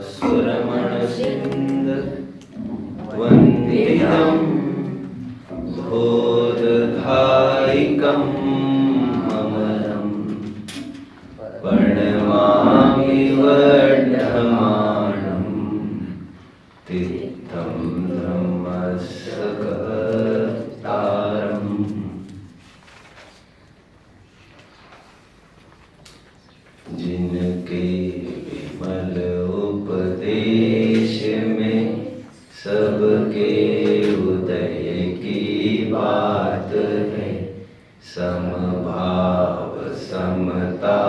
सुरमणसिन्द वन्दितं बोधधायिकम् अमरं प्रणमामि वर्धमानं तीर्थं धम्मस्सकतारम्। जिनके विमल उपदेश में सबके उदय की बात है, समभाव समता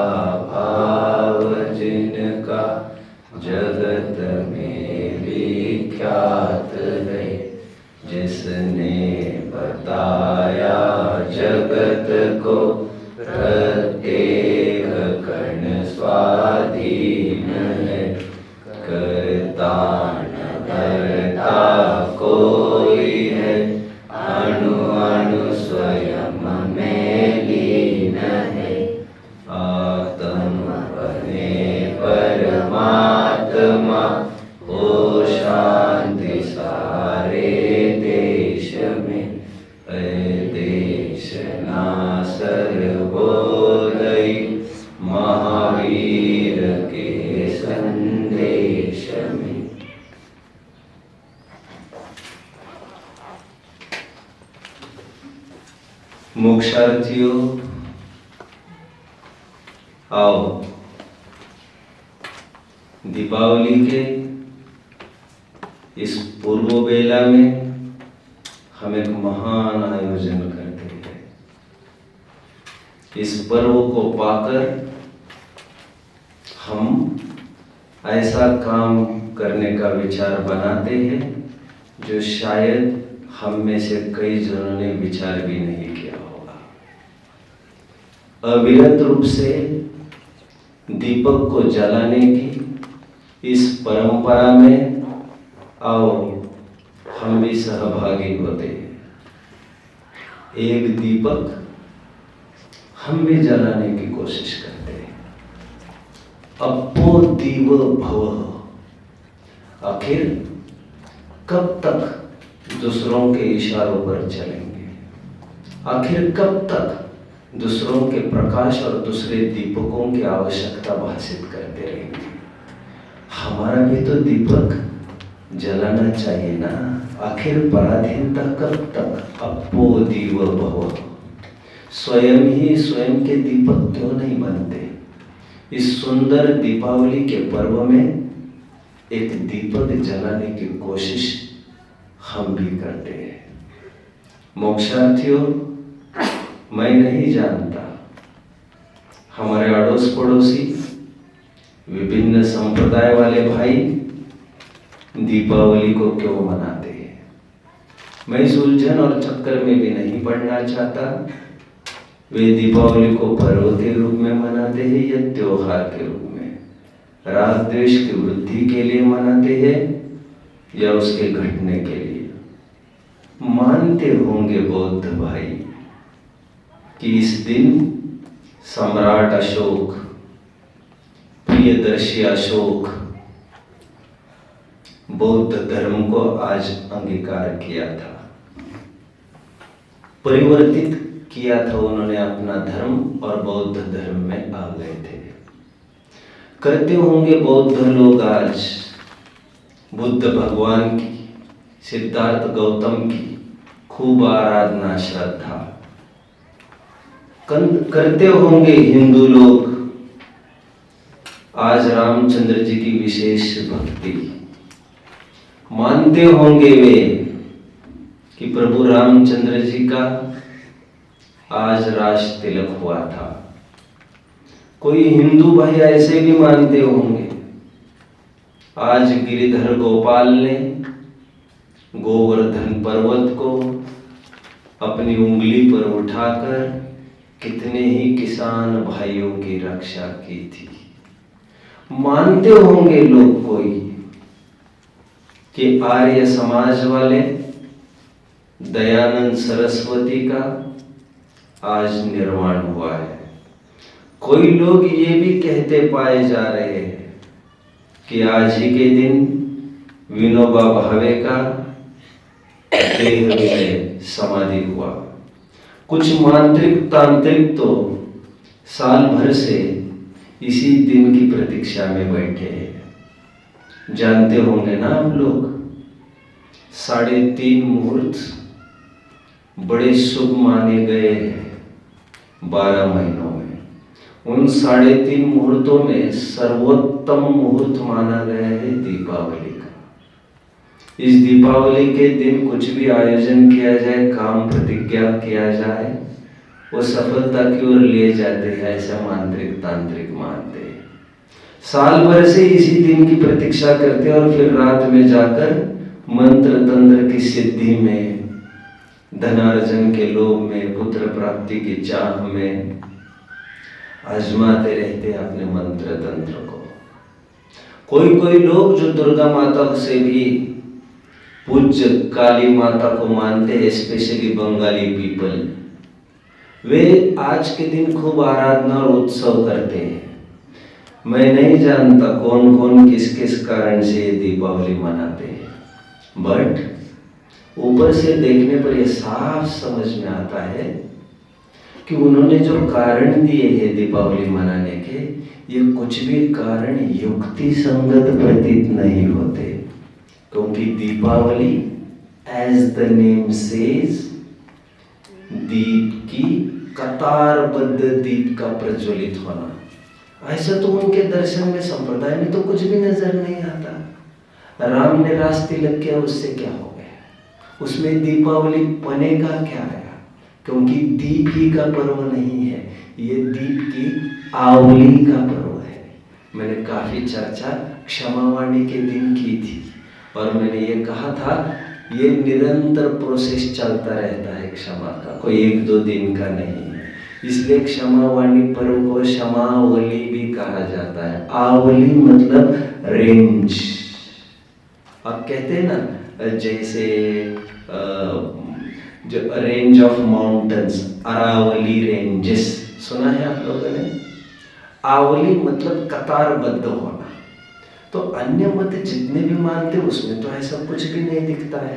भाव जिनका जगत में विख्यात है। जिसने बताया जगत को प्रत्येक कण स्वाधीन है, करता न करता कोई है, अणु अणु स्वयं में लीन है। आत्म बने परमात्मा हो शांति सारे देश में, देश ना सर्वोदयी महावीर के संदेश में। मोक्षार्थियों, आओ दीपावली के इस पूर्व बेला में हम एक महान आयोजन करते हैं। इस पर्व को पाकर हम ऐसा काम करने का विचार बनाते हैं जो शायद हम में से कई जनों ने विचार भी नहीं किया होगा। अविरत रूप से दीपक को जलाने की इस परंपरा में आओ हम भी सहभागी होते हैं। एक दीपक हम भी जलाने की कोशिश करते हैं। अपो दीव भव। आखिर कब तक दूसरों के इशारों पर चलेंगे? आखिर कब तक दूसरों के प्रकाश और दूसरे दीपकों की आवश्यकता भाषित करते रहेंगे? हमारा भी तो दीपक जलाना चाहिए ना। आखिर पराधीनता कब तक? अपो दीव भव। स्वयं ही स्वयं के दीपक क्यों नहीं बनते? इस सुंदर दीपावली के पर्व में एक दीपक जलाने की कोशिश हम भी करते हैं। मोक्षार्थियों, मैं नहीं जानता हमारे अड़ोस पड़ोसी विभिन्न संप्रदाय वाले भाई दीपावली को क्यों मनाते हैं। मैं इस उलझन और चक्कर में भी नहीं पड़ना चाहता। वे दीपावली को पर्व के रूप में मनाते हैं या त्योहार के रूप में, राग द्वेष की वृद्धि के लिए मनाते हैं या उसके घटने के लिए। मानते होंगे बौद्ध भाई कि इस दिन सम्राट अशोक, प्रियदर्शी अशोक बौद्ध धर्म को आज अंगीकार किया था, परिवर्तित किया था उन्होंने अपना धर्म और बौद्ध धर्म में आ गए थे। करते होंगे बौद्ध लोग आज बुद्ध भगवान की, सिद्धार्थ गौतम की खूब आराधना श्रद्धा। करते होंगे हिंदू लोग आज रामचंद्र जी की विशेष भक्ति। मानते होंगे वे कि प्रभु रामचंद्र जी का आज राज तिलक हुआ था। कोई हिंदू भाई ऐसे भी मानते होंगे आज गिरिधर गोपाल ने गोवर्धन पर्वत को अपनी उंगली पर उठाकर कितने ही किसान भाइयों की रक्षा की थी। मानते होंगे लोग कोई कि आर्य समाज वाले दयानंद सरस्वती का आज निर्वाण हुआ है। कोई लोग ये भी कहते पाए जा रहे हैं कि आज ही के दिन विनोबा भावे का देह विलय समाधि हुआ। कुछ मांत्रिक तांत्रिक तो साल भर से इसी दिन की प्रतीक्षा में बैठे हैं। जानते होंगे ना आप लोग, 3.5 मुहूर्त बड़े शुभ माने गए हैं 12 महीनों में। उन 3.5 मुहूर्तों में सर्वोत्तम मुहूर्त माना गया है दीपावली का। इस दीपावली के दिन कुछ भी आयोजन किया जाए, काम प्रतिज्ञा किया जाए, वो सफलता की ओर ले जाते हैं, ऐसा मांत्रिक तांत्रिक मानते हैं। साल भर से इसी दिन की प्रतीक्षा करते हैं और फिर रात में जाकर मंत्र तंत्र की सिद्धि में, धनार्जन के लोभ में, पुत्र प्राप्ति की चाह में आजमाते रहते हैं अपने मंत्र तंत्र को। कोई कोई लोग जो दुर्गा माता से भी पूज्य काली माता को मानते हैं, स्पेशली बंगाली पीपल, वे आज के दिन खूब आराधना और उत्सव करते हैं। मैं नहीं जानता कौन कौन किस किस कारण से ये दीपावली मनाते हैं, बट ऊपर से देखने पर यह साफ समझ में आता है कि उन्होंने जो कारण दिए हैं दीपावली मनाने के, ये कुछ भी कारण युक्ति संगत प्रतीत नहीं होते। क्योंकि Deepawali, as the name says, दीप की कतारबद्ध दीप का प्रज्वलित होना, ऐसा तो उनके दर्शन में, संप्रदाय में तो कुछ भी नजर नहीं आता। राम ने रास तिलक किया, उससे क्या हो गया? उसमें दीपावली पने का क्या आया? क्योंकि दीप ही का पर्व नहीं है, ये दीप की आवली का पर्व है। मैंने काफी चर्चा क्षमावाणी के दिन की थी और मैंने ये कहा था ये निरंतर प्रोसेस चलता रहता है क्षमा का, कोई 1-2 दिन का नहीं है। इसलिए क्षमावाणी पर्व को क्षमावली भी कहा जाता है। आवली मतलब रेंज। आप कहते हैं ना, जैसे जो range of mountains, Aravalli ranges, सुना है आप लोगों ने? आवली मतलब कतारबद्ध होना। तो अन्य मत जितने भी मानते उसमें तो ऐसा कुछ भी नहीं दिखता है।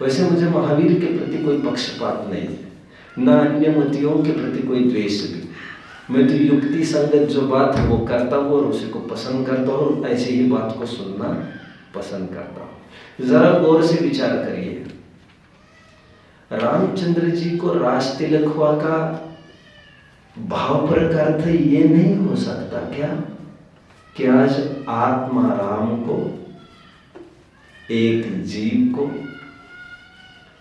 वैसे मुझे महावीर के प्रति कोई पक्षपात नहीं है, न अन्य मतियों के प्रति कोई द्वेष भी। मैं तो युक्ति संगत जो बात है वो करता हूँ और उसी को पसंद करता हूँ, ऐसे ही बात को सुनना पसंद करता हूँ। जरा गौर से विचार करिए, रामचंद्र जी को रास तिलक हुआ का भाव पर का अर्थ ये नहीं हो सकता क्या कि आज आत्मा राम को, एक जीव को,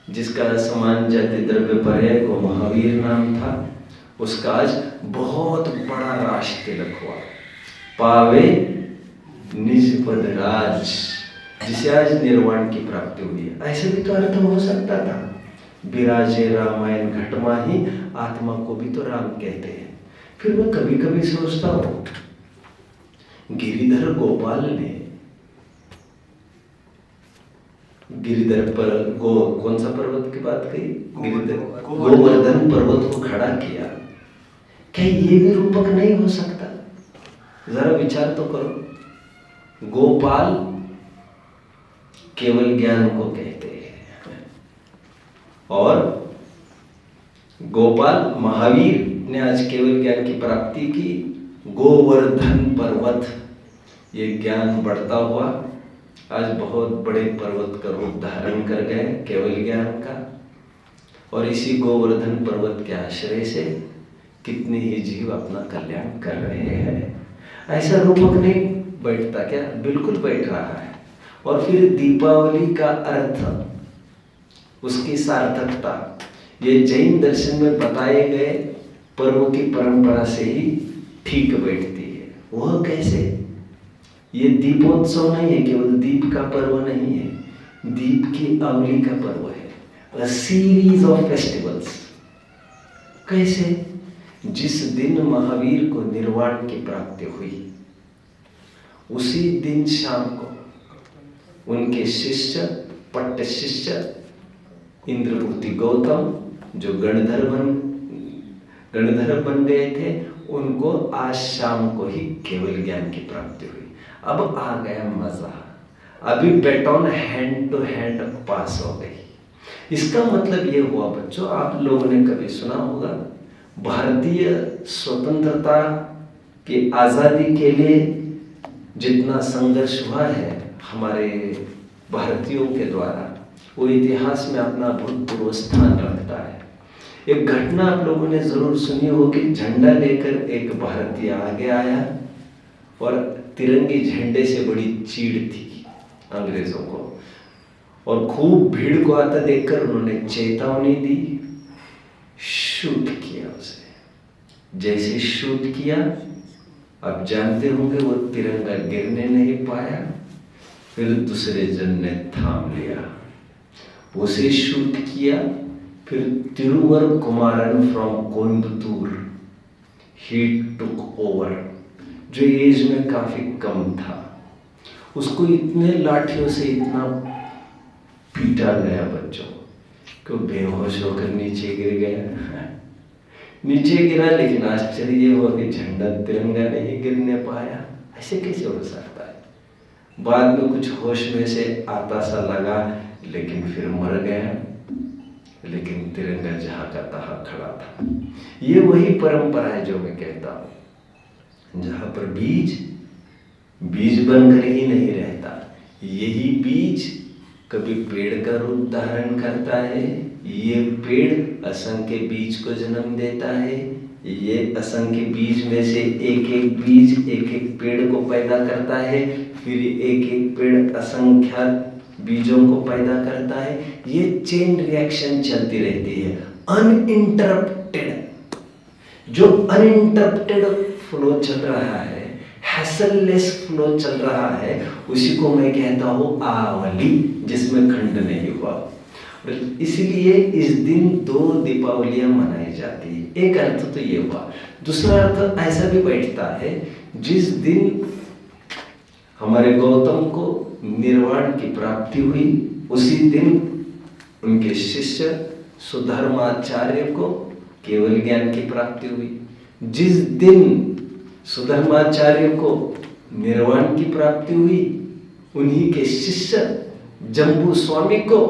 जिसका समान जाति द्रव्य पर्याय को महावीर नाम था, उसका आज बहुत बड़ा रास तिलक हुआ, पावे निज पद राज, जिसे आज निर्वाण की प्राप्ति हुई है। ऐसे भी तो अर्थ हो सकता था। विराजे रामायण घटमा ही, आत्मा को भी तो राम कहते हैं। फिर मैं कभी कभी सोचता हूँ, गिरिधर गोपाल ने गिरिधर पर कौन सा पर्वत की बात कही? गिरिधर गोवर्धन पर्वत को खड़ा किया। क्या ये भी रूपक नहीं हो सकता? जरा विचार तो करो। गोपाल केवल ज्ञान को कहते हैं और गोपाल महावीर ने आज केवल ज्ञान की प्राप्ति की। गोवर्धन पर्वत, ये ज्ञान बढ़ता हुआ आज बहुत बड़े पर्वत का रूप धारण कर गए केवल ज्ञान का। और इसी गोवर्धन पर्वत के आश्रय से कितने ही जीव अपना कल्याण कर रहे हैं। ऐसा रूपक नहीं बैठता क्या? बिल्कुल बैठ रहा है। और फिर दीपावली का अर्थ, उसकी सार्थकता, ये जैन दर्शन में बताए गए पर्व की परंपरा से ही ठीक बैठती है। वह कैसे? ये दीपोत्सव नहीं है, केवल दीप का पर्व नहीं है, दीप की अवली का पर्व है। A series of festivals. कैसे? जिस दिन महावीर को निर्वाण की प्राप्ति हुई, उसी दिन शाम को उनके शिष्य, पट्ट शिष्य इंद्रपुति गौतम, जो गणधर बन गए थे, उनको आज शाम को ही केवल ज्ञान की प्राप्ति हुई। अब आ गया मजा, अभी बैटॉन हैंड टू हैंड पास हो गई। इसका मतलब ये हुआ बच्चों, आप लोगों ने कभी सुना होगा भारतीय स्वतंत्रता की आज़ादी के लिए जितना संघर्ष हुआ है हमारे भारतीयों के द्वारा, वो इतिहास में अपना अभूतपूर्व स्थान रखता है। एक घटना आप लोगों ने जरूर सुनी होगी, झंडा लेकर एक भारतीय आगे आया और तिरंगे झंडे से बड़ी चीड़ थी अंग्रेजों को, और खूब भीड़ को आता देखकर उन्होंने चेतावनी दी, शूट किया उसे। जैसे शूट किया, आप जानते होंगे वो तिरंगा गिरने नहीं पाया, फिर दूसरे जन ने थाम लिया, उसे शूट किया। फिर Tiruvar Kumaran from Coimbatore he took over, जो एज में काफी कम था, उसको इतने लाठियों से इतना पीटा गया बच्चों कि बेहोश होकर नीचे गिर गया। नीचे गिरा, लेकिन आश्चर्य ये हुआ कि झंडा तिरंगा नहीं गिरने पाया। ऐसे कैसे हो सकता है? बाद में कुछ होश में से आता सा लगा, लेकिन फिर मर गया, लेकिन तिरंगा जहां का तहां खड़ा था। ये वही परंपरा है जो मैं कहता हूं, जहां पर बीज बीज बनकर ही नहीं रहता, यही बीज कभी पेड़ का रूप धारण करता है, ये पेड़ असंख्य बीज को जन्म देता है, ये असंख्य बीज में से एक एक बीज एक एक पेड़ को पैदा करता है, फिर एक एक पेड़ असंख्य बीजों को पैदा करता है। ये चेन रिएक्शन चलती रहती है अनइंटरप्टेड। जो अनइंटरप्टेड फ्लो चल रहा है, हैसललेस फ्लो चल रहा है, उसी को मैं कहता हूं आवली, जिसमें खंड नहीं हुआ। और इसलिए इस दिन 2 दीपावलियां मनाई जाती है। एक अर्थ तो ये हुआ, दूसरा अर्थ ऐसा भी बैठता है, जिस दिन हमारे गौतम को निर्वाण की प्राप्ति हुई, उसी दिन उनके शिष्य सुधर्माचार्य को केवल ज्ञान की प्राप्ति हुई। जिस दिन सुधर्माचार्य को निर्वाण की प्राप्ति हुई, उन्हीं के शिष्य जम्बू स्वामी को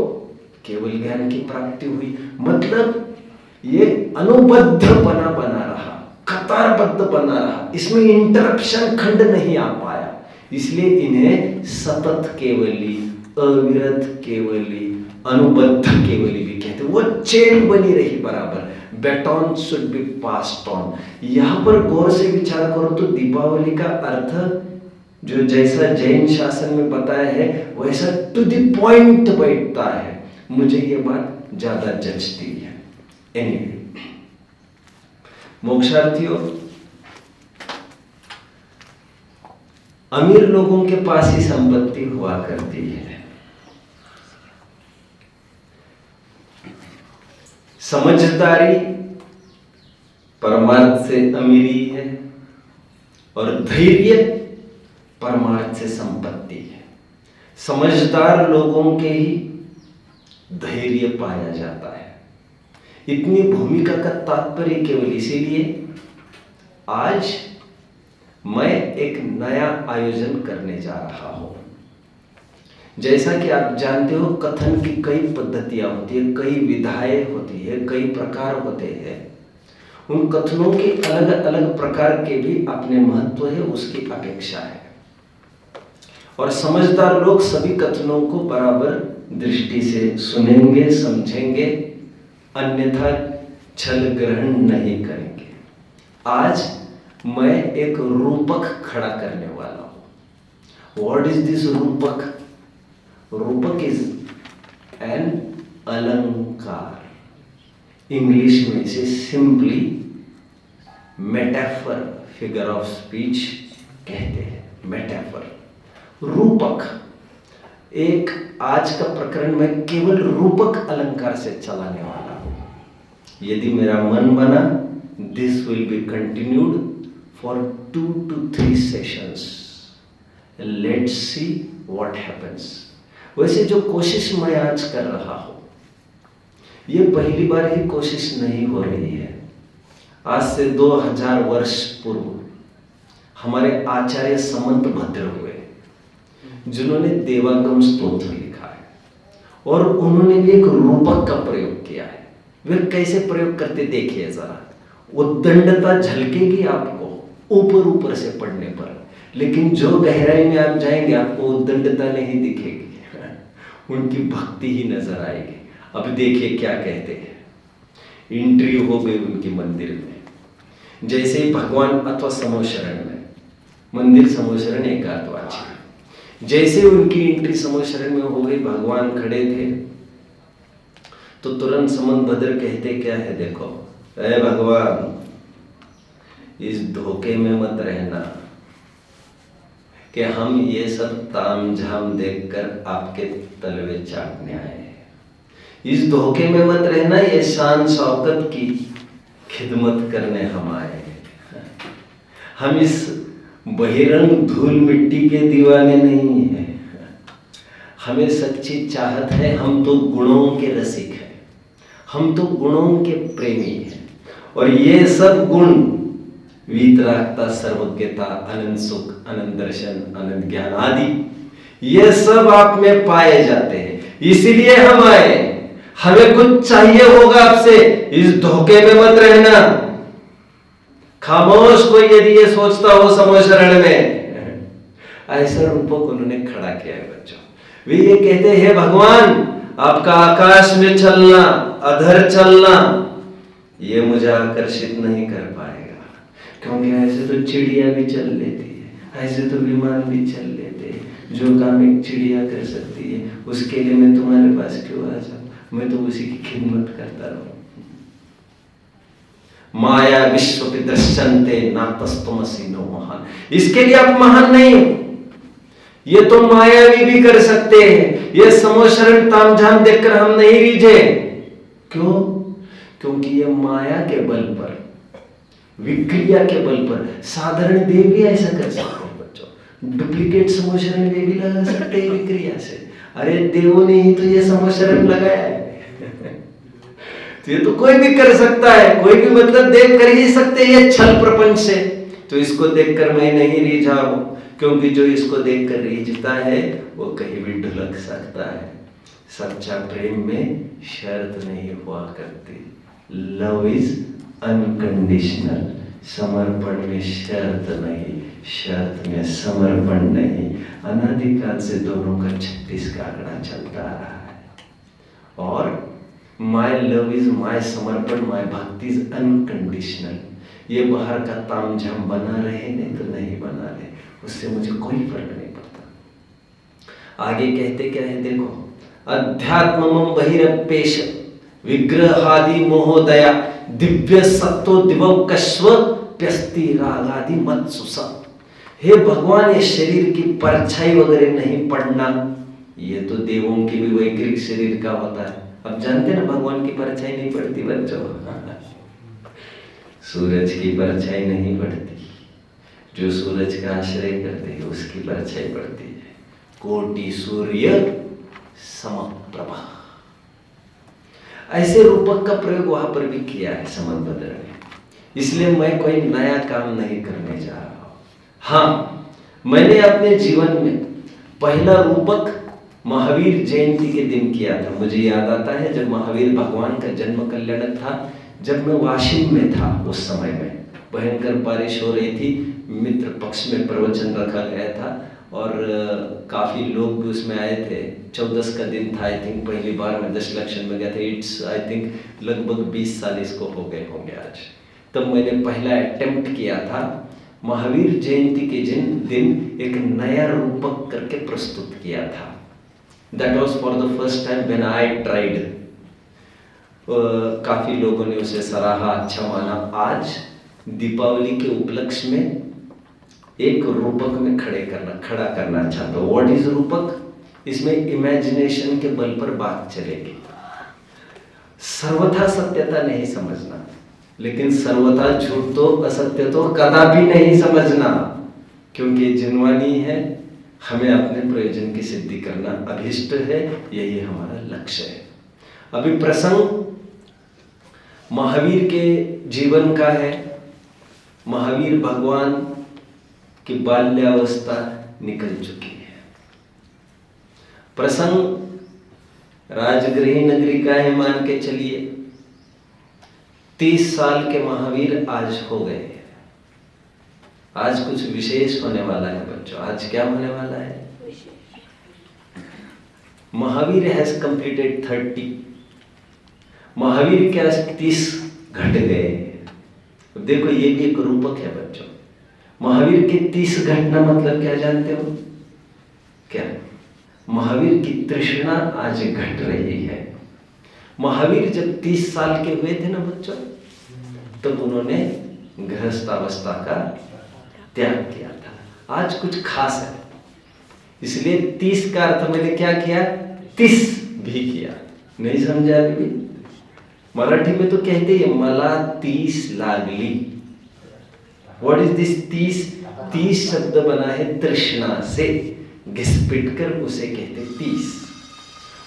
केवल ज्ञान की प्राप्ति हुई। मतलब ये अनुबद्ध बना रहा, कतारबद्ध बना रहा, इसमें इंटरप्शन खंड नहीं आ पाया। इसलिए इन्हें सतत केवली, अविरत केवली, अनुबद्ध केवली भी कहते हैं। वो चेन बनी रही बराबर, baton should be passed on. यहां पर गौर से विचार करो तो दीपावली का अर्थ जो जैसा जैन शासन में बताया है, वैसा टू द पॉइंट बैठता है। मुझे ये बात ज्यादा जचती है। एनीवे, मोक्षार्थियों, अमीर लोगों के पास ही संपत्ति हुआ करती है। समझदारी परमार्थ से अमीरी है, और धैर्य परमार्थ से संपत्ति है। समझदार लोगों के ही धैर्य पाया जाता है। इतनी भूमिका का तात्पर्य केवल इसीलिए आज मैं एक नया आयोजन करने जा रहा हूं। जैसा कि आप जानते हो, कथन की कई पद्धतियां होती है, कई विधाएं होती है, कई प्रकार होते हैं। उन कथनों के अलग अलग प्रकार के भी अपने महत्व है, उसकी अपेक्षा है। और समझदार लोग सभी कथनों को बराबर दृष्टि से सुनेंगे, समझेंगे, अन्यथा छल ग्रहण नहीं करेंगे। आज मैं एक रूपक खड़ा करने वाला हूं। व्हाट इज दिस रूपक? रूपक इज एन अलंकार। इंग्लिश में इसे simply metaphor, figure of speech कहते हैं। मेटाफर, रूपक। एक आज का प्रकरण में केवल रूपक अलंकार से चलाने वाला हूं। यदि मेरा मन बना, this will be continued for 2 to 3 sessions. Let's see what happens. वैसे जो कोशिश मैं आज कर रहा हूं, ये पहली बार ही कोशिश नहीं हो रही है। आज से 2000 वर्ष पूर्व हमारे आचार्य समंतभद्र हुए, जिन्होंने देवागम स्तोत्र लिखा है और उन्होंने भी एक रूपक का प्रयोग किया है। वे कैसे प्रयोग करते देखिए जरा। उद्दंडता झलकेगी आपको ऊपर ऊपर से पढ़ने पर, लेकिन जो गहराई में आप जाएंगे आपको उद्दंडता नहीं दिखेगी, उनकी भक्ति ही नजर आएगी। अब देखिए क्या कहते हैं। एंट्री हो गई उनकी मंदिर में, जैसे ही भगवान अथवा समोशरण में, मंदिर समोशरण एकार्थवाची, जैसे उनकी एंट्री समोशरण में हो गई, भगवान खड़े थे तो तुरंत समंतभद्र कहते क्या है, देखो अरे भगवान, इस धोखे में मत रहना कि हम ये सब तामझाम देखकर आपके तलवे चाटने आए हैं। इस धोखे में मत रहना, ये शान शौकत की खिदमत करने हम आए हैं। हम इस बहिरंग धूल मिट्टी के दीवाने नहीं हैं, हमें सच्ची चाहत है। हम तो गुणों के रसिक हैं, हम तो गुणों के प्रेमी हैं, और ये सब गुण वीतरागता, सर्वज्ञता, अनंत सुख, अनंत दर्शन, अनंत ज्ञान आदि, ये सब आप में पाए जाते हैं। इसीलिए हम आए। हमें कुछ चाहिए होगा आपसे, इस धोखे में मत रहना। खामोश कोई यदि ये सोचता हो समोशरण में, ऐसा रूपक उन्होंने खड़ा किया है बच्चों। वे ये कहते हैं भगवान, आपका आकाश में चलना, अधर चलना, ये मुझे आकर्षित नहीं कर पाएगा, क्योंकि ऐसे तो चिड़िया भी चल लेती है, ऐसे तो विमान भी चल लेते हैं। जो काम एक चिड़िया कर सकती है, उसके लिए मैं तुम्हारे पास क्यों आ जाऊं? मैं तो उसी की खिदमत करता रहूं। माया विश्व के दृश्यन्ते नातस्तमसि नो महान। इसके लिए आप महान नहीं हो, ये तो मायावी भी कर सकते हैं। ये समोशरण तामझाम देखकर हम नहीं रीझे। क्यों? क्योंकि ये माया के बल पर, विक्रिया के बल पर, साधारण देव भी ऐसा कर सकते हैं बच्चों। डुप्लीकेट समोशरण वे भी लगा सकते हैं विक्रिया से। अरे देवों ने ही तो ये समोशरण लगाया है। तो ये तो कोई भी कर सकता है, कोई भी मतलब देख कर ही सकते हैं ये छल प्रपंच से। तो इसको देखकर मैं नहीं रीझा हूं, क्योंकि जो इसको देखकर रीझता है वो कहीं भी ढुलक सकता है। सच्चा प्रेम में शर्त नहीं हुआ करती। Love is unconditional. समर्पण में शर्त नहीं, शर्त में समर्पण नहीं। अनादिकाल से दोनों का 36 का आंकड़ा चलता रहा है। और माय लव इज, माय समर्पण, माय भक्ति इज अनकंडीशनल। ये बाहर का तामझाम बना रहे नहीं तो नहीं बना रहे, उससे मुझे कोई फर्क नहीं पड़ता। आगे कहते क्या है देखो, अध्यात्मम बहिरपेश विग्रहादि मोहोदया दिव्य सत्तो दिवकस्व प्यस्ति रागादि मत सुसा। हे भगवान, ये शरीर की परछाई वगैरह नहीं पड़ना, ये तो देवों के भी वैकृत शरीर का होता है। अब जानते ना भगवान की परछाई नहीं पड़ती बच्चों। सूरज की परछाई नहीं पड़ती, जो सूरज का आश्रय करते हैं उसकी परछाई पड़ती है। कोटि सूर्य समप्रभा। ऐसे रूपक का प्रयोग वहां पर भी किया है समंतभद्र ने। इसलिए मैं कोई नया काम नहीं करने जा रहा हूं। हाँ, मैंने अपने जीवन में पहला रूपक महावीर जयंती के दिन किया था। मुझे याद आता है जब महावीर भगवान का जन्म कल्याणक था, जब मैं वाशिम में था, उस समय में भयंकर बारिश हो रही थी, मित्र पक्ष में प्रवचन रखा गया था और काफ़ी लोग भी उसमें आए थे। 14 का दिन था, आई थिंक पहली बार मैं दशलक्षण में गया था। इट्स आई थिंक लगभग 20 साल इसको हो गए होंगे आज। तब मैंने पहला अटेम्प्ट किया था महावीर जयंती के दिन एक नया रूपक करके प्रस्तुत किया था। That was for the first time when I tried. काफ़ी लोगों ने उसे सराहा, अच्छा माना। आज दीपावली के उपलक्ष्य में एक रूपक में खड़ा करना चाहता हूँ। व्हाट इज रूपक? इसमें इमेजिनेशन के बल पर बात चलेगी। सर्वथा सत्यता नहीं समझना, लेकिन सर्वथा झूठ तो, असत्य तो कदापि नहीं समझना, क्योंकि जिनवानी है, हमें अपने प्रयोजन की सिद्धि करना अभिष्ट है, यही हमारा लक्ष्य है। अभी प्रसंग महावीर के जीवन का है। महावीर भगवान की बाल्यावस्था निकल चुकी है। प्रसंग राजगृह नगरी का है, मान के चलिए 30 साल के महावीर आज हो गए। आज कुछ विशेष होने वाला है बच्चों। आज क्या होने वाला है? Mahavir has completed 30। महावीर के आज 30 घट गए। देखो ये भी एक रूपक है बच्चों। महावीर के 30 घटना मतलब क्या जानते हो? क्या? महावीर की तृष्णा आज घट रही है। महावीर जब 30 साल के हुए थे ना बच्चों, तब उन्होंने गृहस्थावस्था का त्याग किया था। आज कुछ खास है, इसलिए 30 का अर्थ मैंने क्या किया? 30 भी किया। नहीं समझा अभी? मराठी में तो कहते हैं मला 30 लागली। What is this 30? 30 शब्द बना है तृष्णा से, घिसपिट कर उसे कहते 30।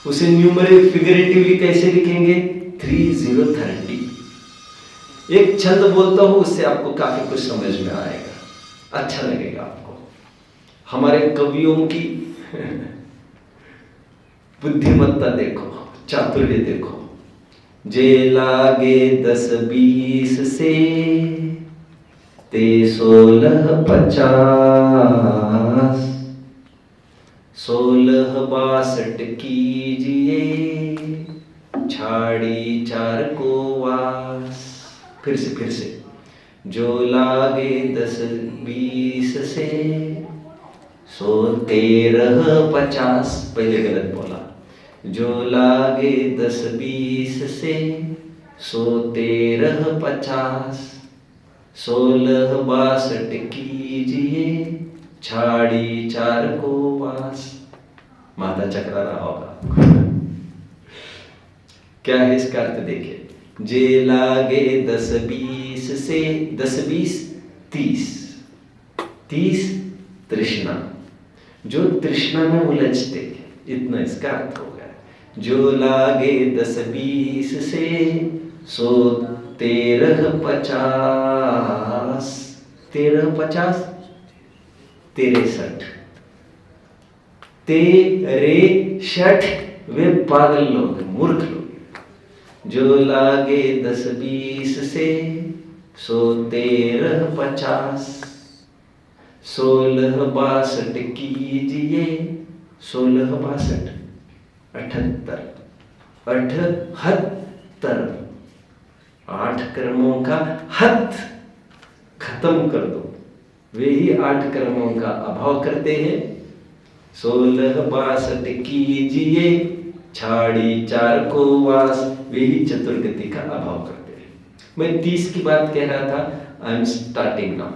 उसे न्यूमरिक फिगरेटिवली कैसे लिखेंगे? 3030। एक छंद बोलता हूं, उससे आपको काफी कुछ समझ में आएगा, अच्छा लगेगा आपको। हमारे कवियों की बुद्धिमत्ता देखो, चातुर्य देखो। जे लागे 10-20 से ते 16-50, 16-62 कीजिए छाड़ी 4 को वास। फिर से जो लागे 10-20 से 13-50। पहले गलत बोला। जो लागे 10-20 से 13-50, 16-62 कीजिए छाड़ी 4 को वास। माता चकरा रहा होगा। क्या है इसका अर्थ? देखिए, जे लागे 10-20 से 10-20 30 तृष्णा, जो तृष्णा में उलझते, इतना इसका अर्थ हो गया। जो लागे 10-20 से 13-50, 13-50 63। 63 वे पागल लोग, मूर्ख लोग। जो लागे 10-20 से 13-50, 16-62 कीजिए 16-62 78। 8 कर्मों का हत खत्म कर दो। वे ही 8 कर्मों का अभाव करते हैं। 16-62 कीजिए छाड़ी 4 को वास। वे ही चतुर्गति का अभाव करते हैं। मैं 30 की बात कह रहा था। I am starting now.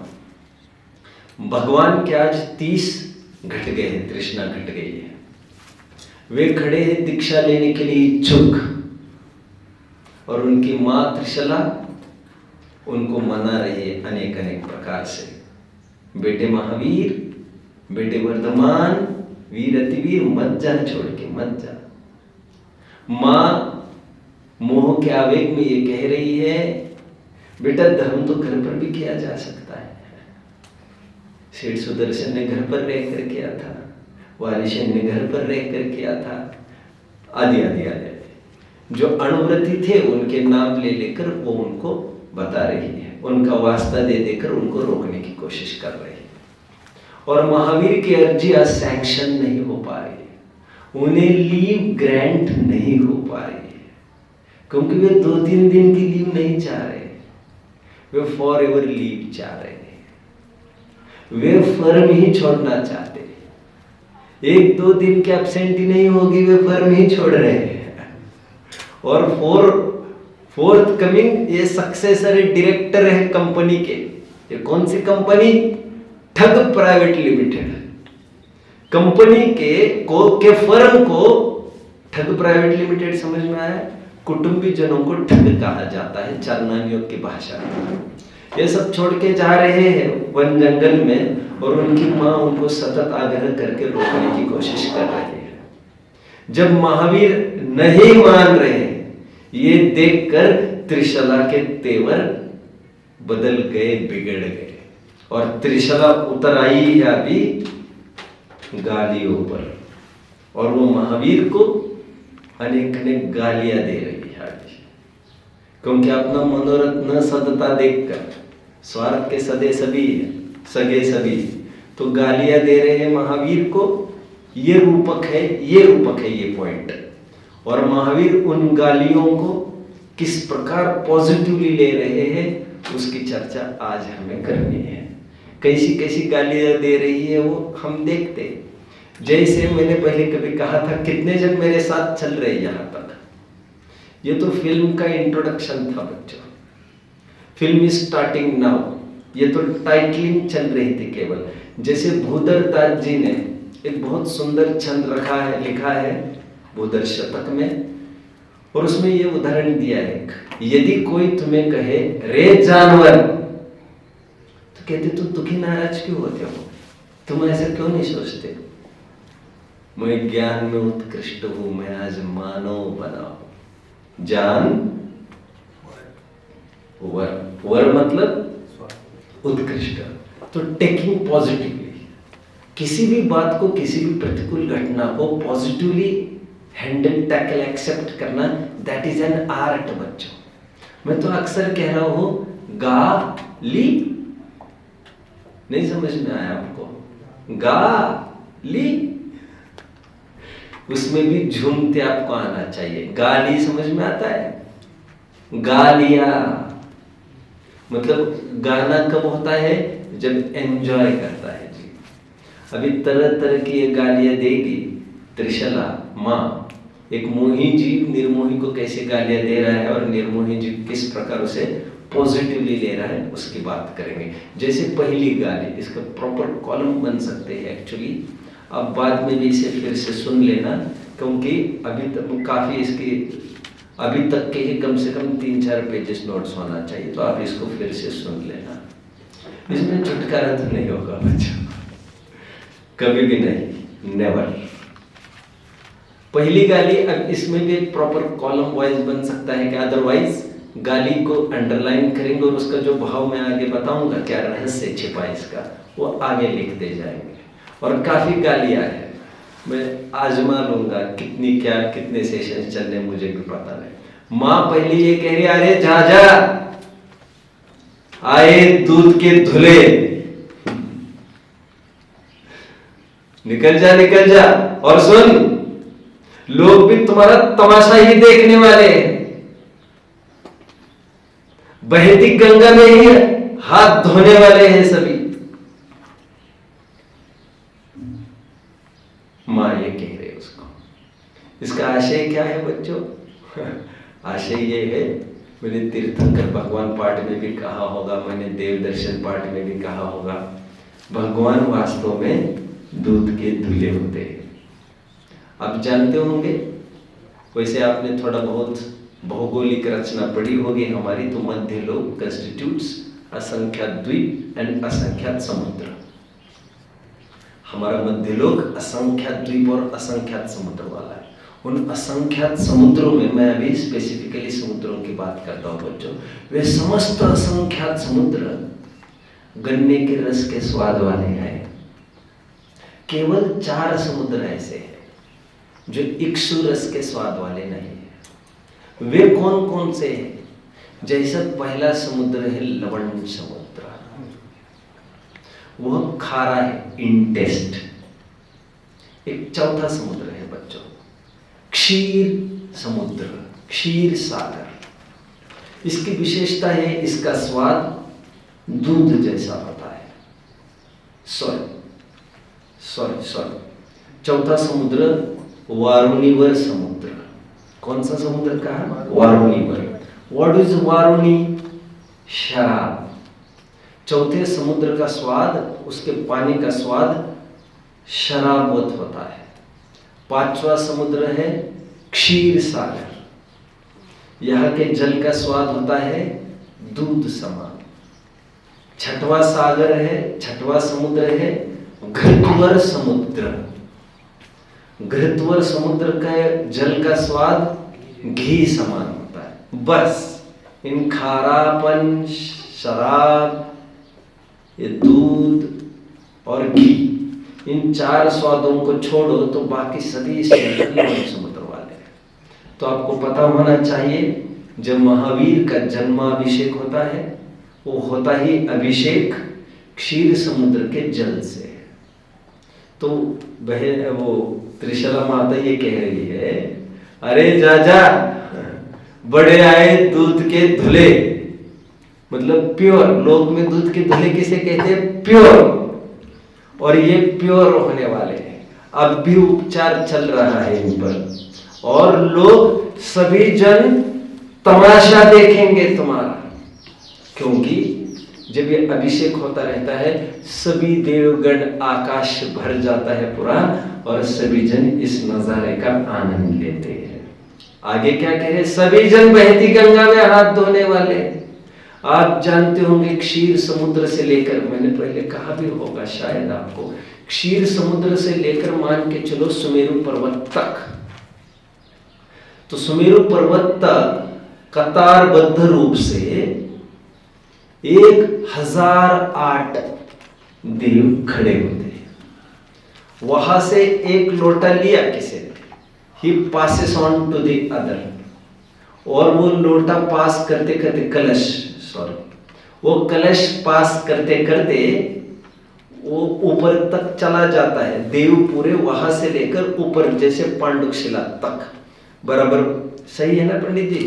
भगवान के आज 30 घट गए हैं, तृष्णा घट गई है। वे खड़े हैं दीक्षा लेने के लिए इच्छुक, और उनकी मां त्रिशला उनको मना रही है अनेक प्रकार से। बेटे महावीर, बेटे वर्धमान, वीर अतिवीर, मत जा, छोड़ के मत जा। मां मोह के आवेग में ये कह रही है, बेटा धर्म तो घर पर भी किया जा सकता है। सेठ सुदर्शन ने घर पर रहकर किया था, वारिशन ने घर पर रहकर किया था, आदि आदि आदि। जो अणुव्रती थे उनके नाम ले लेकर वो उनको बता रही है, उनका वास्ता दे देकर उनको रोकने की कोशिश कर रही है। और महावीर की अर्जियां सैंक्शन नहीं हो पा रही, उन्हें लीव ग्रांट नहीं हो पा रही है, क्योंकि वे 2-3 दिन की लीव नहीं चाह रहे, वे फॉर एवर लीव चाह रहे हैं। वे फर्म ही छोड़ना चाहते, 1-2 दिन के एब्सेंटी नहीं होगी, वे फर्म ही छोड़ रहे हैं। और फोर्थ कमिंग ये सक्सेसर डायरेक्टर है कंपनी के। ये कौन सी कंपनी? ठग प्राइवेट लिमिटेड। कंपनी के फर्म को ठग प्राइवेट लिमिटेड समझ में आया? कुटुंबी जनों को ठग कहा जाता है चारनानियों की भाषा में। ये सब छोड़ के जा रहे हैं वन जंगल में, और उनकी मां उनको सतत आग्रह करके रोकने की कोशिश कर रही है। जब महावीर नहीं मान रहे, ये देखकर त्रिशला के तेवर बदल गए, बिगड़ गए, और त्रिशला उतर आई है अभी गालियों पर, और वो महावीर को अनेक अनेक गालियां दे रही है आज, क्योंकि अपना मनोरथ न सदता देखकर, स्वार्थ के सदे सभी सगे सभी, तो गालियां दे रहे हैं महावीर को। ये रूपक है, ये पॉइंट। और महावीर उन गालियों को किस प्रकार पॉजिटिवली ले रहे हैं उसकी चर्चा आज हमें करनी है। कैसी कैसी गालियां दे रही है वो हम देखते। जैसे मैंने पहले कभी कहा था, कितने जन मेरे साथ चल रहे यहाँ तक? ये तो फिल्म का इंट्रोडक्शन था बच्चों, फिल्म इज स्टार्टिंग नाउ। ये तो टाइटलिंग चल रही थी केवल। जैसे भूधर दास जी ने एक बहुत सुंदर छंद रखा है, लिखा है भूधर शतक में, और उसमें ये उदाहरण दिया है, यदि कोई तुम्हें कहे रे जानवर, तो कहते तुम दुखी नाराज क्यों होते हो, तुम ऐसा क्यों नहीं सोचते? मैं ज्ञान में उत्कृष्ट हूं, मैं आज मानव बना हूं। जान वर मतलब उत्कृष्ट। तो टेकिंग पॉजिटिवली, किसी भी बात को, किसी भी प्रतिकूल घटना को पॉजिटिवली हैंडल, टैकल, एक्सेप्ट करना, दैट इज एन आर्ट बच्चों। मैं तो अक्सर कह रहा हूं गाली, नहीं समझ में आया आपको? गाली, उसमें भी झूमते आपको आना चाहिए। गाली समझ में आता है? गालिया मतलब गाना कब होता है? जब एंजॉय करता है जी। अभी तरह तरह की ये गालियां देगी त्रिशला माँ। एक मोही जीव निर्मोही को कैसे गालियां दे रहा है, और निर्मोही जीव किस प्रकार उसे पॉजिटिवली ले रहा है, उसकी बात करेंगे। जैसे पहली गाली, इसका प्रॉपर कॉलम बन सकते हैं एक्चुअली। अब बाद में भी इसे फिर से सुन लेना, क्योंकि अभी तक काफ़ी इसकी अभी तक के ही कम से कम 3-4 पेजेस नोट्स होना चाहिए, तो आप इसको फिर से सुन लेना। इसमें छुटकारा तो नहीं होगा बच्चों, कभी भी नहीं, नेवर। पहली गाली, अब इसमें भी एक प्रॉपर कॉलम वाइज बन सकता है कि अदरवाइज गाली को अंडरलाइन करेंगे और उसका जो भाव मैं आगे बताऊंगा, क्या रहस्य छिपा इसका, वो आगे लिखते जाएंगे। और काफ़ी गालियाँ हैं, मैं आजमा लूंगा कितनी, क्या कितने सेशन चलने मुझे भी पता नहीं। माँ पहली ये कह रही, अरे जा आए दूध के धुले, निकल जा, और सुन, लोग भी तुम्हारा तमाशा ही देखने वाले हैं। बहती गंगा में ही हाथ धोने वाले हैं सभी। मां ये कह रहे उसको। इसका आशय क्या है बच्चों? आशय ये है, मैंने तीर्थंकर भगवान पाठ में भी कहा होगा, मैंने देव दर्शन पाठ में भी कहा होगा, भगवान वास्तव में दूध के धुले होते हैं। आप जानते होंगे, वैसे आपने थोड़ा बहुत भौगोलिक रचना पढ़ी होगी हमारी, तो मध्य लोक कंस्टिट्यूट्स असंख्यात द्वीप एंड असंख्यात समुद्र। हमारा मध्य लोक असंख्यात द्वीप और असंख्यात समुद्र वाला है। उन असंख्यात समुद्रों में, मैं अभी स्पेसिफिकली समुद्रों की बात करता हूँ बच्चों, वे समस्त असंख्यात समुद्र गन्ने के रस के स्वाद वाले हैं। केवल 4 समुद्र ऐसे हैं जो इक्ष्ु रस के स्वाद वाले नहीं है। वे कौन कौन से हैं? जैसा पहला समुद्र है लवण समुद्र, वह खारा है, इंटेस्ट। एक चौथा समुद्र है बच्चों, क्षीर समुद्र, क्षीर सागर। इसकी विशेषता है, इसका स्वाद दूध जैसा होता है। सॉरी, चौथा समुद्र वारुणीवर समुद्र। कौन सा समुद्र कहा? वारुणीवर। What is Varuni? शराब। चौथे समुद्र का स्वाद, उसके पानी का स्वाद शराबवत होता है। 5वां समुद्र है क्षीर सागर। यहाँ के जल का स्वाद होता है दूध समान। 6वां सागर है, 6वां समुद्र है घृतवर समुद्र। घृतवर समुद्र का जल का स्वाद घी समान होता है। बस इन खारापन, शराब, ये दूध और घी, इन 4 स्वादों को छोड़ो तो बाकी सभी समुद्र वाले हैं। तो आपको पता होना चाहिए जब महावीर का जन्माभिषेक होता है वो होता ही अभिषेक क्षीर समुद्र के जल से। तो वो त्रिशला माता ये कह रही है, अरे जा बड़े आए दूध के धुले, मतलब प्योर। लोक में दूध के धुले किसे कहते हैं? प्योर। और ये प्योर होने वाले हैं। अब भी उपचार चल रहा है इन पर, और लोग सभी जन तमाशा देखेंगे तुम्हारा, क्योंकि जब ये अभिषेक होता रहता है सभी देवगण, आकाश भर जाता है पूरा, और सभी जन इस नजारे का आनंद लेते हैं। आगे क्या कह रहे? सभी जन बहती गंगा में हाथ धोने वाले। आप जानते होंगे क्षीर समुद्र से लेकर, मैंने पहले कहा भी होगा शायद आपको, क्षीर समुद्र से लेकर मान के चलो सुमेरु पर्वत तक। तो सुमेरु पर्वत तक कतारबद्ध रूप से 1008 देव खड़े होते हैं। वहां से एक लोटा लिया किसी ने, he passes on to the other, और वो लोटा पास करते करते वो कलश पास करते करते वो ऊपर तक चला जाता है। देव पूरे वहां से लेकर ऊपर, जैसे पांडुकशिला तक बराबर, सही है ना पंडित जी?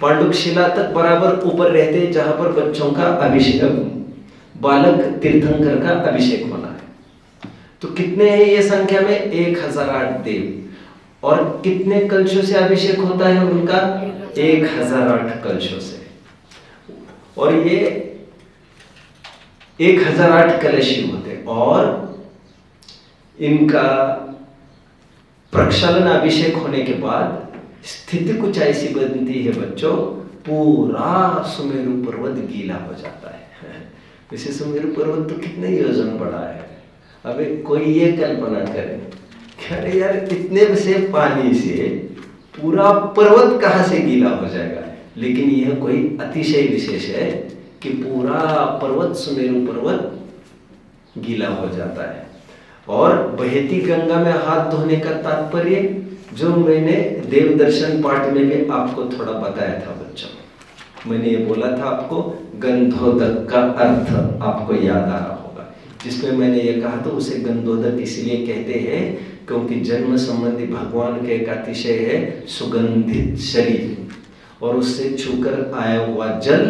पांडुकशिला तक बराबर ऊपर रहते हैं, जहां पर बच्चों का अभिषेक, बालक तीर्थंकर का अभिषेक होना है। तो कितने हैं ये संख्या में? 1008 देव। और कितने कलशों से अभिषेक होता है उनका? 1008 कलशों से। और ये 1008 कलश ही होते, और इनका प्रक्षालन अभिषेक होने के बाद स्थिति कुछ ऐसी बनती है बच्चों, पूरा सुमेरु पर्वत गीला हो जाता है। वैसे सुमेरु पर्वत तो कितने योजन बड़ा है। अबे कोई ये कल्पना करे, अरे यार इतने से पानी से पूरा पर्वत कहां से गीला हो जाएगा? लेकिन यह कोई अतिशय विशेष है कि पूरा पर्वत, सुमेरु पर्वत गीला हो जाता है। और बहती गंगा में हाथ धोने का तात्पर्य जो मैंने देव दर्शन पाठ में भी आपको थोड़ा बताया था बच्चों। मैंने ये बोला था आपको, गंधोदक का अर्थ आपको याद आ रहा होगा, जिसमें मैंने ये कहा था उसे गंधोदक इसलिए कहते हैं क्योंकि जन्म संबंधी भगवान के एक अतिशय है सुगंधित शरीर, और उससे छूकर आया हुआ जल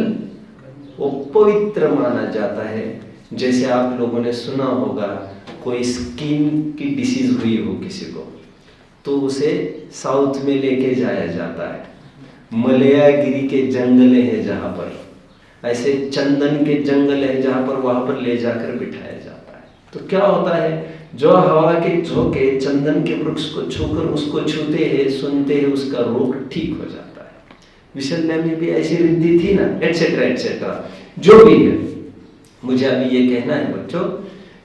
वो पवित्र माना जाता है। जैसे आप लोगों ने सुना होगा कोई स्किन की डिसीज हुई हो किसी को, तो उसे साउथ में लेके जाया जाता है। मलयागिरी के जंगल है जहाँ पर, ऐसे चंदन के जंगल है जहाँ पर, वहां पर ले जाकर बिठाया जाता है। तो क्या होता है, जो हवा के झोंके चंदन के वृक्ष को छूकर उसको छूते हैं, सुनते हैं, उसका रोग ठीक हो जाता है। विशल्या में भी ऐसी रिद्धि थी ना, एटसेट्रा एटसेट्रा, जो भी है। मुझे अभी ये कहना है बच्चों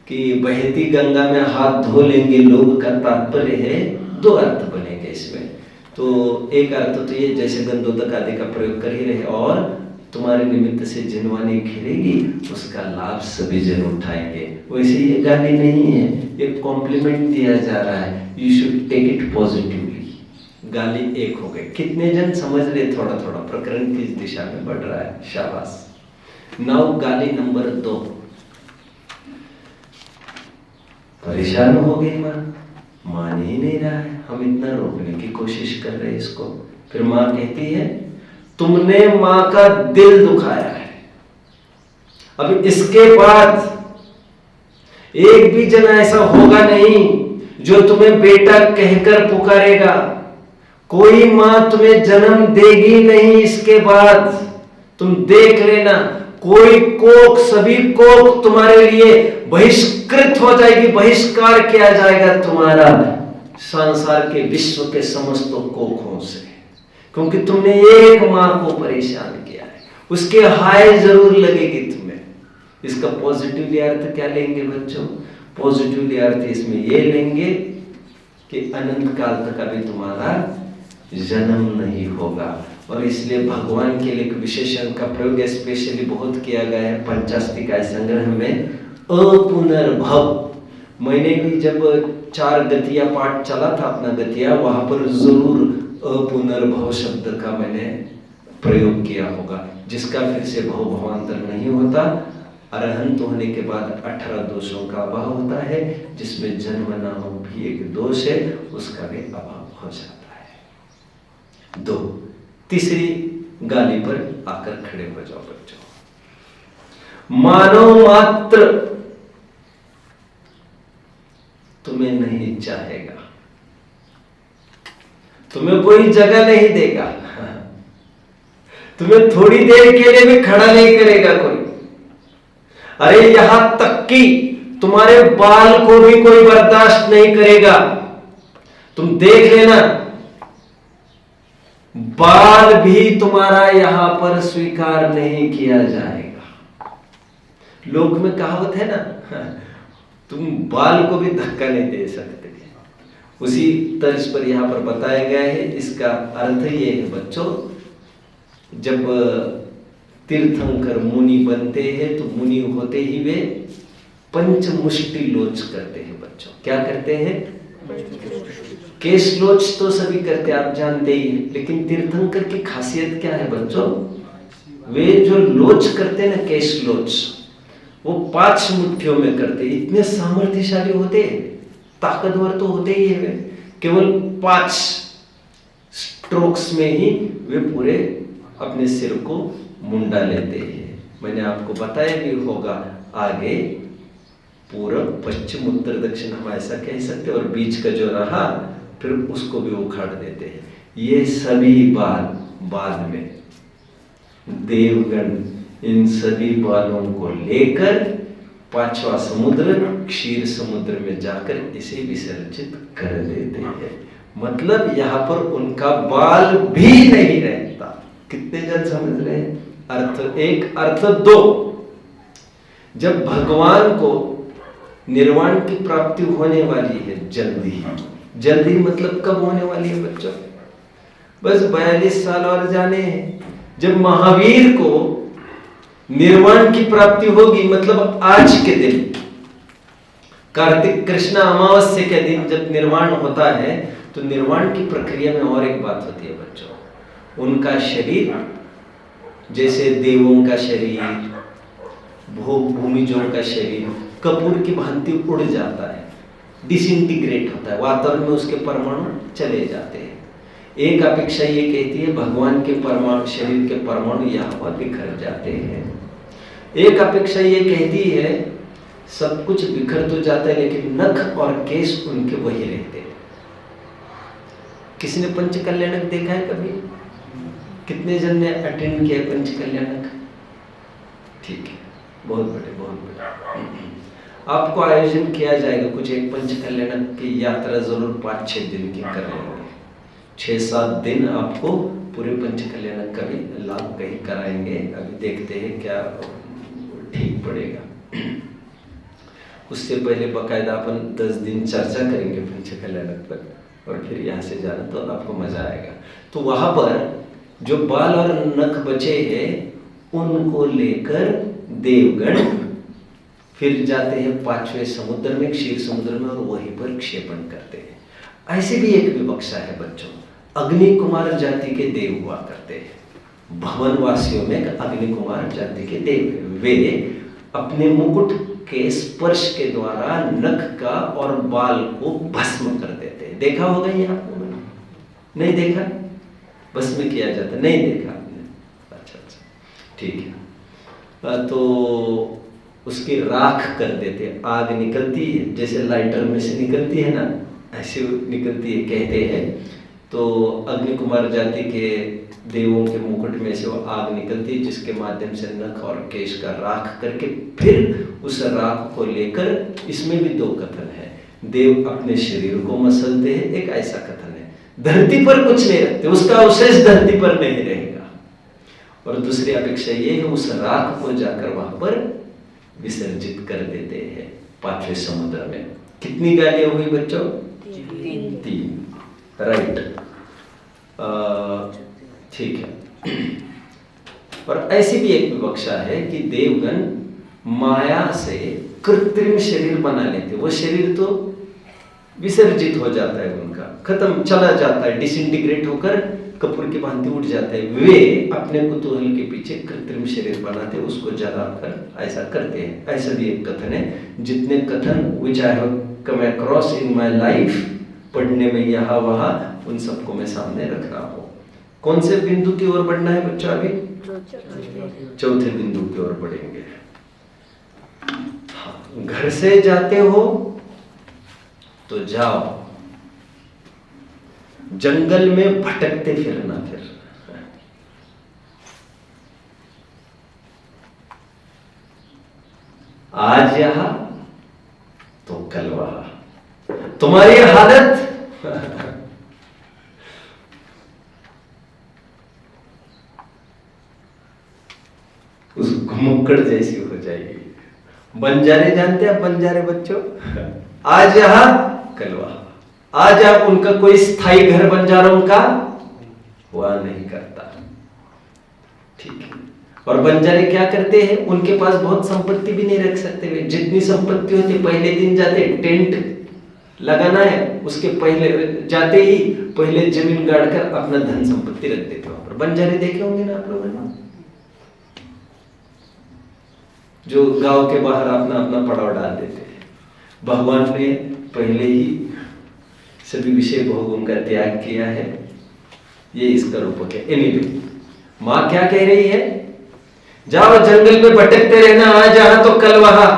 कि बहती गंगा में हाथ धो लेंगे लोग का तात्पर्य है, 2 अर्थ बनेंगे इसमें। तो एक अर्थ तो ये जैसे गंधोदक आदि का प्रयोग कर ही रहे, और तुम्हारे निमित्त से जिनवानी घिरेगी उसका लाभ सभी जन उठाएंगे। वैसे ये गाली नहीं है, ये कॉम्प्लीमेंट दिया जा रहा है, you should take it positively. गाली एक हो गए, कितने जन समझ रहे? थोड़ा थोड़ा प्रकरण किस दिशा में बढ़ रहा है, शाबाश। नाउ गाली नंबर 2। परेशान हो गई माँ, मान ही नहीं रहा है, हम इतना रोकने की कोशिश कर रहे हैं इसको। फिर माँ कहती है तुमने माँ का दिल दुखाया है, अब इसके बाद एक भी जन ऐसा होगा नहीं जो तुम्हें बेटा कहकर पुकारेगा। कोई माँ तुम्हें जन्म देगी नहीं इसके बाद, तुम देख लेना। कोई कोख, सभी कोख तुम्हारे लिए बहिष्कृत हो जाएगी, बहिष्कार किया जाएगा तुम्हारा संसार के, विश्व के समस्त कोखों से, क्योंकि तुमने एक माँ को परेशान किया है। उसके हाय जरूर लगेगी तुम्हें। इसका पॉजिटिवली अर्थ क्या लेंगे बच्चों? पॉजिटिवली अर्थ इसमें ये लेंगे कि अनंत काल तक अभी तुम्हारा जन्म नहीं होगा, और इसलिए भगवान के लिए एक विशेषण का प्रयोग स्पेशली बहुत किया गया है पंचास्तिकाय संग्रह में, अपुनर्भव। मैंने भी जब 4 गतिया पाठ चला था अपना गतिया, वहां पर जरूर अपुनर्भव शब्द का मैंने प्रयोग किया होगा, जिसका फिर से भव भवांतर नहीं होता। अरहंत होने के बाद 18 दोषों का अभाव होता है, जिसमें जन्म नामक भी एक दोष है, उसका भी अभाव हो जाता है। 2, तीसरी गाली पर आकर खड़े हो जाओ बच्चों। मानव मात्र तुम्हें नहीं चाहेगा, तुम्हें कोई जगह नहीं देगा, तुम्हें थोड़ी देर के लिए भी खड़ा नहीं करेगा कोई। अरे यहां तक कि तुम्हारे बाल को भी कोई बर्दाश्त नहीं करेगा। तुम देख लेना, बाल भी तुम्हारा यहां पर स्वीकार नहीं किया जाएगा। लोक में कहावत है ना, तुम बाल को भी धक्का नहीं दे सकते। उसी तर्ज पर यहां पर बताया गया है। इसका अर्थ ये है बच्चों, जब तीर्थंकर मुनि बनते हैं तो मुनि होते ही वे पंचमुष्टि लोच करते हैं बच्चों। क्या करते हैं? केश लोच तो सभी करते हैं, आप जानते ही हैं, लेकिन तीर्थंकर की खासियत क्या है बच्चों? वे जो लोच करते हैं ना, केश लोच, वो 5 मुट्ठियों में करते। इतने सामर्थ्यशाली होते हैं, ताकतवर तो होते ही है वे। केवल 5 स्ट्रोक्स में ही वे पूरे अपने सिर को मुंडा लेते हैं। मैंने आपको बताया भी होगा आगे, पूर्व पश्चिम उत्तर दक्षिण हम ऐसा कह सकते, और बीच का जो रहा फिर उसको भी उखाड़ देते हैं। ये सभी बाल बाद में देवगण इन सभी बालों को लेकर 5वां समुद्र क्षीर समुद्र में जाकर इसे विसर्जित कर देते हैं। मतलब यहां पर उनका बाल भी नहीं रहता। कितने जन समझ रहे हैं? अर्थ 1, अर्थ 2, जब भगवान को निर्वाण की प्राप्ति होने वाली है जल्दी, जल्दी मतलब कब होने वाली है बच्चों? बस 42 साल और जाने हैं। जब महावीर को निर्वाण की प्राप्ति होगी, मतलब आज के दिन, कार्तिक कृष्ण अमावस्या के दिन जब निर्वाण होता है, तो निर्वाण की प्रक्रिया में और एक बात होती है बच्चों। उनका शरीर जैसे देवों का शरीर, भूमिजों का शरीर कपूर की भांति उड़ जाता है, डिसइंटीग्रेट होता है, वातावरण में उसके परमाणु चले जाते हैं। एक अपेक्षा ये कहती है भगवान के परमाणु, शरीर के परमाणु यहाँ पर बिखर जाते हैं। एक अपेक्षा ये कहती है सब कुछ बिखर तो जाता है, लेकिन नख और केश उनके वही रहते हैं। किसी ने पंचकल्याणक देखा है कभी? कितने जन ने अटेंड किया पंचकल्याणक? ठीक है, बहुत बड़े। आपको आयोजन किया जाएगा कुछ एक पंचकल्याणक की यात्रा जरूर 5-6 दिन की कर लेंगे। 6-7 दिन आपको पूरे पंचकल्याणक का भी लाभ कहीं कराएंगे। अभी देखते हैं क्या ठीक पड़ेगा। उससे पहले बकायदा अपन 10 दिन चर्चा करेंगे पंचकल्याणक पर, और फिर यहाँ से जाना तो आपको मजा आएगा। तो वहां पर जो बाल और नख बचे हैं उनको लेकर देवगण फिर जाते हैं 5वें समुद्र में, क्षीर समुद्र में, और वहीं पर क्षेपण करते हैं। ऐसे भी एक विवक्षा है बच्चों, अग्नि कुमार जाति के देव हुआ करते हैं। भवन वासियों में अग्नि कुमार जाति के देव, वे अपने मुकुट के स्पर्श के द्वारा नख का और बाल को भस्म कर देते हैं। देखा होगा ये आपने? नहीं देखा? भस्म किया जाता, नहीं देखा आपने? अच्छा, ठीक है। तो उसकी राख कर देते, आग निकलती है जैसे लाइटर में से निकलती है ना, ऐसे निकलती है कहते हैं। तो अग्नि कुमार जाति के देवों के मुकुट में से वो आग निकलती है, जिसके माध्यम से नख और केश का राख करके फिर उस राख को लेकर, इसमें भी 2 कथन है। देव अपने शरीर को मसलते हैं, एक ऐसा कथन है। धरती पर कुछ नहीं रखते, उसका अवशेष धरती पर नहीं रहेगा। और दूसरी अपेक्षा ये है उस राख को जाकर वहां पर विसर्जित कर देते हैं 5वें समुद्र में। कितनी गालियां हुई बच्चों? 3। राइट। ठीक है। और ऐसी भी एक विवक्षा है कि देवगण माया से कृत्रिम शरीर बना लेते, वो शरीर तो विसर्जित हो जाता है, उनका खत्म चला जाता है, डिसइंटीग्रेट होकर कपूर की भांति उठ जाते हैं। वे अपने कुतूहल के पीछे कृत्रिम शरीर बनाते, उसको जलाकर ऐसा करते हैं। ऐसा भी एक कथन है। जितने कथन which I have come across in my life, पढ़ने में यहाँ वहाँ, उन सबको मैं सामने रख रहा हूँ। कौन से बिंदु की ओर बढ़ना है बच्चों? अभी चौथे बिंदु की ओर बढ़ेंगे। हाँ, घर से जाते हो तो जाओ, जंगल में भटकते फिरना। फिर आज यहां तो कल वहां, तुम्हारी हालत उस घुमक्कड़ जैसी हो जाएगी। बंजारे जानते हैं बंजारे बच्चों? आज यहां कल वहां। आज आप उनका कोई स्थायी घर बंजारों का हुआ नहीं करता, ठीक है। और बंजारे क्या करते हैं? उनके पास बहुत संपत्ति भी नहीं रख सकते वे। जितनी संपत्ति होती, पहले दिन जाते टेंट लगाना है, उसके पहले जाते ही पहले जमीन गाड़कर अपना धन संपत्ति रख देते वहां पर। बंजारे देखे होंगे ना आप लोगों ने, जो गांव के बाहर अपना अपना पड़ाव डाल देते हैं। भगवान ने पहले ही सभी विषय भोगों का त्याग किया है, ये इसका रूपक है। एनीवे, मां क्या कह रही है? जाओ जंगल में भटकते रहना, आज यहां तो कल वहां।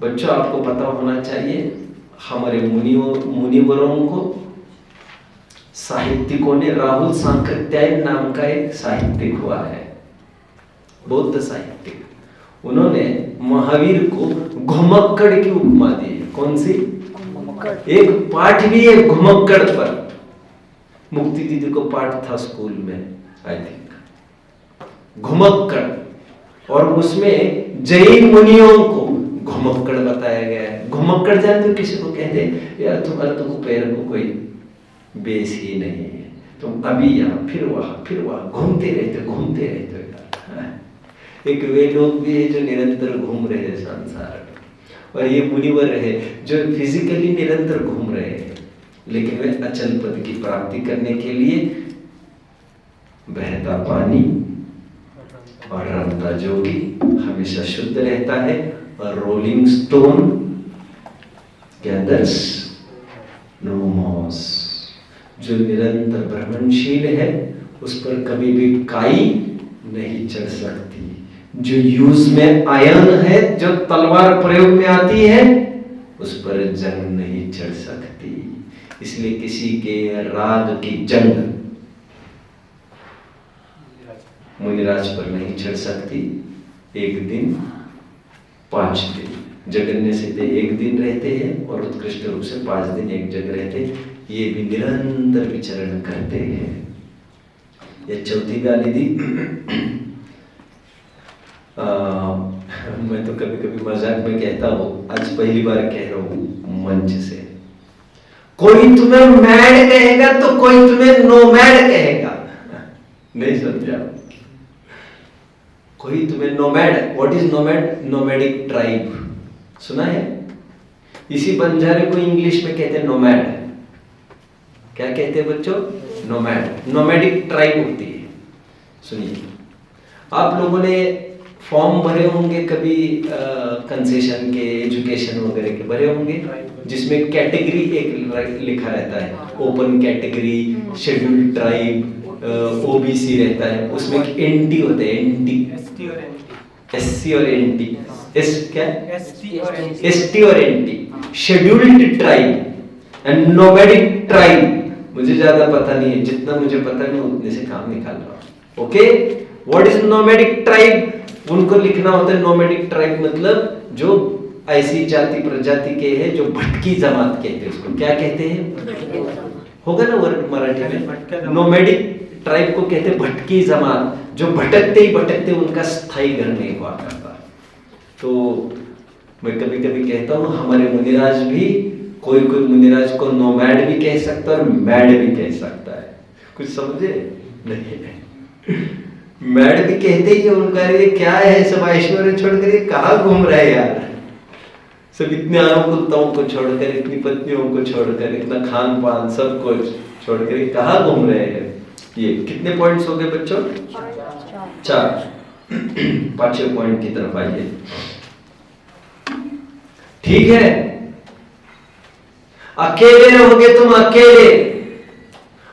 बच्चों, आपको पता होना चाहिए, हमारे मुनिवरों को साहित्यिकों ने, राहुल सांकृत्यायन नाम का एक साहित्यिक हुआ है, बौद्ध साहित्यिक, उन्होंने महावीर को घुमक्कड़ की उपमा दी है। कौन सी? एक पाठ भी है घुमक्कड़ पर। मुक्ति दीदी को पाठ था स्कूल में, आई थिंक, घुमक्कड़। और उसमें जैन मुनियों को घुमक्कड़ बताया गया है। घुमक्कड़ जानते हो किसी को कहते हैं? यार तुम्हारा तो पैर को कोई बेस ही नहीं है, तुम अभी यहाँ फिर वहां घूमते रहते हो यार। एक वे लोग भी है जो निरंतर घूम रहे हैं संसार में, और ये मुनिवर है जो फिजिकली निरंतर घूम रहे हैं, लेकिन वे अचल पद की प्राप्ति करने के लिए बहता पानी और रमता जोगी हमेशा शुद्ध रहता है, और रोलिंग स्टोन के अंदर नो मॉस, जो निरंतर भ्रमणशील है, उस पर कभी भी काई नहीं चढ़ सकती। जो यूज में आयन है, जो तलवार प्रयोग में आती है, उस पर जंग नहीं चढ़ सकती। इसलिए किसी के राग की जंग मुनिराज पर नहीं चढ़ सकती। एक दिन 5 दिन, जगन्य सिद्धे एक दिन रहते हैं और उत्कृष्ट रूप से 5 दिन एक जगह रहते हैं। ये भी निरंतर विचरण करते हैं। ये चौथी गाली दी। मैं तो कभी कभी मजाक में कहता हूँ, आज पहली बार कह रहा हूँ मंच से, कोई तुम्हें मैड कहेगा तो कोई तुम्हें नोमैड कहेगा। नहीं समझा? कोई तुम्हें nomad, what is nomad? Nomadic tribe सुना है? इसी बंजारे को इंग्लिश में कहते हैं नोमैड। क्या कहते हैं बच्चों? नोमैड। नोमैडिक ट्राइब होती है। सुनिए, आप लोगों ने फॉर्म भरे होंगे कभी, कंसेशन के, एजुकेशन वगैरह के भरे होंगे, जिसमें कैटेगरी एक लिखा रहता है, open category, scheduled tribe, OBC रहता है। उसमें एनटी होते हैं, एनटी, एससी और एनटी, क्या? एसटी और NT, scheduled tribe and nomadic tribe. मुझे ज्यादा पता नहीं है, जितना मुझे पता है मैं उतने से काम निकाल रहा हूँ। Okay, what is nomadic tribe? उनको लिखना होता है नोमैडिक ट्राइब मतलब जो ऐसी जाति प्रजाति के हैं जो भटकी जमात कहते हैं। उसको क्या कहते हैं? होगा ना वर्ड मराठी में? नोमैडिक ट्राइब को कहते हैं भटकी जमात, जो भटकते ही भटकते उनका स्थायी घर नहीं हुआ करता। तो मैं कभी कभी कहता हूँ, हमारे मुनिराज भी कोई कोई मुनिराज को नोमैड भी कह सकता है और मैड भी कह सकता है। कुछ समझे नहीं? मैड भी कहते ही उनका, ये क्या है सब ऐश्वर्य छोड़कर, ये कहाँ घूम रहे यार, सब इतने अनुकूलताओं को छोड़कर, इतनी पत्नियों को छोड़कर, इतना खान पान सब कुछ छोड़कर कहाँ घूम रहे हैं। ये कितने पॉइंट्स हो गए बच्चों? 4। 5वें पॉइंट की तरफ आइए। ठीक है, अकेले रहोगे तुम, अकेले,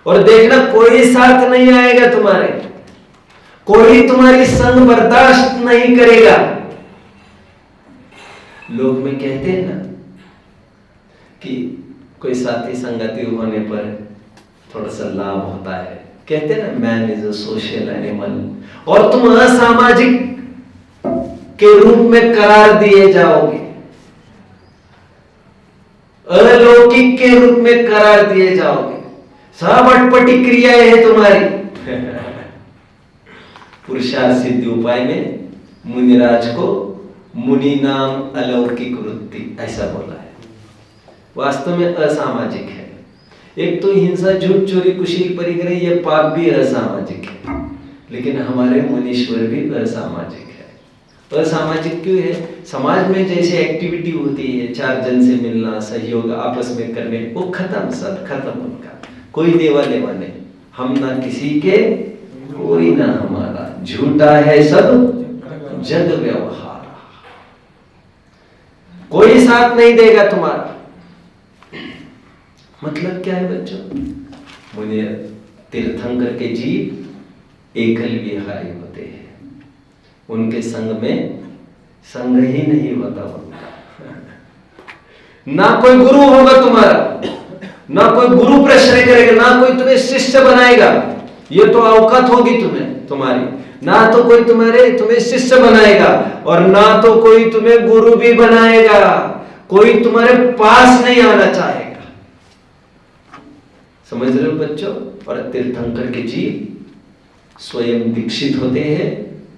और देखना कोई साथ नहीं आएगा तुम्हारे, कोई तुम्हारी संग बर्दाश्त नहीं करेगा। लोग में कहते हैं ना कि कोई साथी संगति होने पर थोड़ा सा लाभ होता है, कहते हैं ना man is a social animal, और तुम असामाजिक के रूप में करार दिए जाओगे, अलौकिक के रूप में करार दिए जाओगे, सब अटपटी क्रियाएं हैं तुम्हारी। पुरुषार्थ सिद्धि उपाय में मुनिराज को मुनि नाम अलौकिक वृत्ति ऐसा बोला है, वास्तव में असामाजिक है। एक तो हिंसा, झूठ, चोरी, कुशील, परिग्रह, ये पाप भी असामाजिक है, लेकिन हमारे मुनीश्वर भी असामाजिक है। असामाजिक क्यों है? समाज में जैसे एक्टिविटी होती है, 4 जन से मिलना, सहयोग आपस में करने, वो खत्म, सब खत्म उनका, कोई देवा लेवा नहीं, हम ना किसी के, कोई ना हमारा, झूठा है सब जग व्यवहार, कोई साथ नहीं देगा तुम्हारा। मतलब क्या है बच्चों? मुझे तीर्थंकर के जीव एकल विहारी होते हैं, उनके संग में संग ही नहीं होता उनका। ना कोई गुरु होगा तुम्हारा, ना कोई गुरु प्रश्रय करेगा, ना कोई तुम्हें शिष्य बनाएगा, ये तो औकात होगी तुम्हारी, ना तो कोई तुम्हें शिष्य बनाएगा, और ना तो कोई तुम्हें गुरु भी बनाएगा, कोई तुम्हारे पास नहीं आना चाहेगा। समझ रहे हो बच्चों? और तीर्थंकर के जीव स्वयं दीक्षित होते हैं,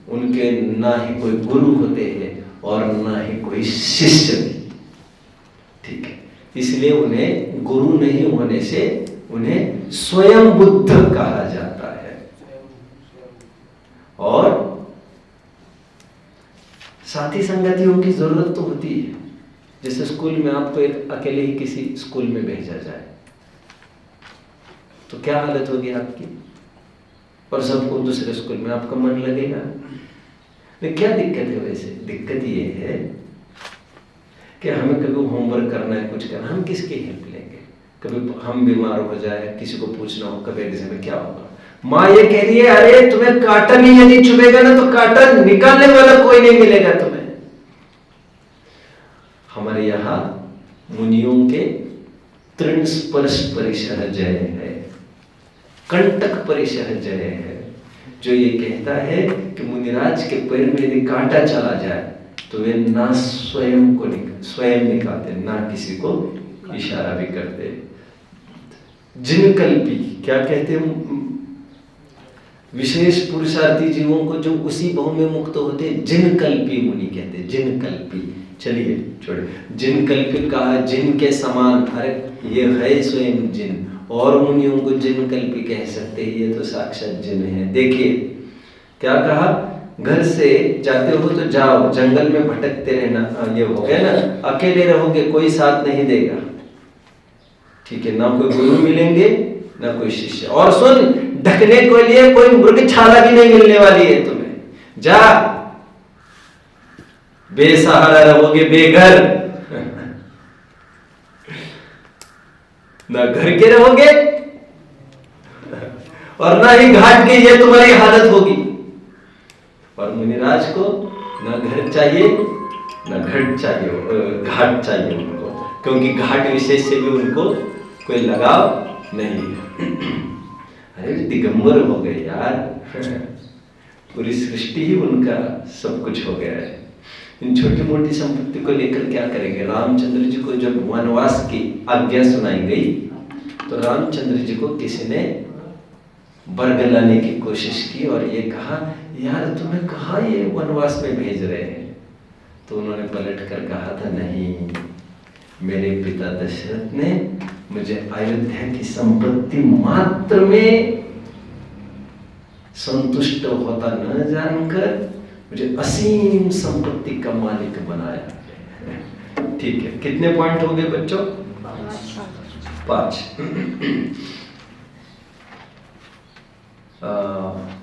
उनके ना ही कोई गुरु होते हैं और ना ही कोई शिष्य भी। ठीक है, इसलिए उन्हें गुरु नहीं होने से उन्हें स्वयं बुद्ध कहा जाता है। और साथी संगतियों की जरूरत तो होती है। जैसे स्कूल में आपको एक अकेले ही किसी स्कूल में भेजा जाए तो क्या हालत होगी आपकी, और सबको दूसरे स्कूल में आपका मन लगेगा। लेकिन क्या दिक्कत है? वैसे दिक्कत ये है कि हमें कभी होमवर्क करना है, कुछ करना, हम किसकी हेल्प लेंगे? कभी हम बीमार हो जाए, किसी को पूछना हो कभी एग्जाम में क्या होगा, माँ ये कह रही है अरे तुम्हें काटन ही यदि चुभेगा ना तो काटन निकालने वाला कोई नहीं मिलेगा तुम्हें। हमारे यहाँ मुनियों के तृण स्पर्श परिसह जय है, कंटक परिसह जय है, जो ये कहता है कि मुनिराज के पैर में यदि कांटा चला जाए तो वे ना स्वयं निकालते, ना किसी को इशारा भी करते। जिनकल्पी क्या कहते हैं? विशेष पुरुषार्थी जीवों को जो उसी भाव में मुक्त होते, जिनकल्पी मुनि कहते, जिनकल्पी। चलिए छोड़े, जिनकल्पी कहा, जिन के समान, अरे ये है स्वयं जिन, और मुनियों को जिनकल्पी कह सकते हैं, ये तो साक्षात जिन है। देखिए क्या कहा, घर से जाते हो तो जाओ, जंगल में भटकते रहना, ये हो गया ना, अकेले रहोगे, कोई साथ नहीं देगा। ठीक है, ना कोई गुरु मिलेंगे ना कोई शिष्य, और सुन, ढकने के लिए कोई मृगछाला भी नहीं मिलने वाली है तुम्हें। जा, बेसहारा रहोगे, बेघर, ना घर के रहोगे और ना ही घाट के, ये तुम्हारी हालत होगी। और मुनिराज को ना घर चाहिए ना घाट चाहिए, घाट चाहिए उनको, क्योंकि घाट विशेष से भी उनको कोई लगाव नहीं है। अरे दिगंबर हो गए यार, पूरी सृष्टि ही उनका सब कुछ हो गया है। इन छोटी मोटी संपत्ति को लेकर क्या करेंगे? रामचंद्र जी को जब वनवास की आज्ञा सुनाई गई तो रामचंद्र जी को किसी ने बरगलाने की कोशिश की और ये कहा, यार तुम्हें कहाँ ये वनवास में भेज रहे हैं? तो उन्होंने पलट कर कहा था, नहीं, मेरे पिता दशरथ ने मुझे अयोध्या की संपत्ति मात्र में संतुष्ट होता न जानकर मुझे असीम संपत्ति का मालिक बनाया। ठीक है, कितने पॉइंट हो गए बच्चों? 5।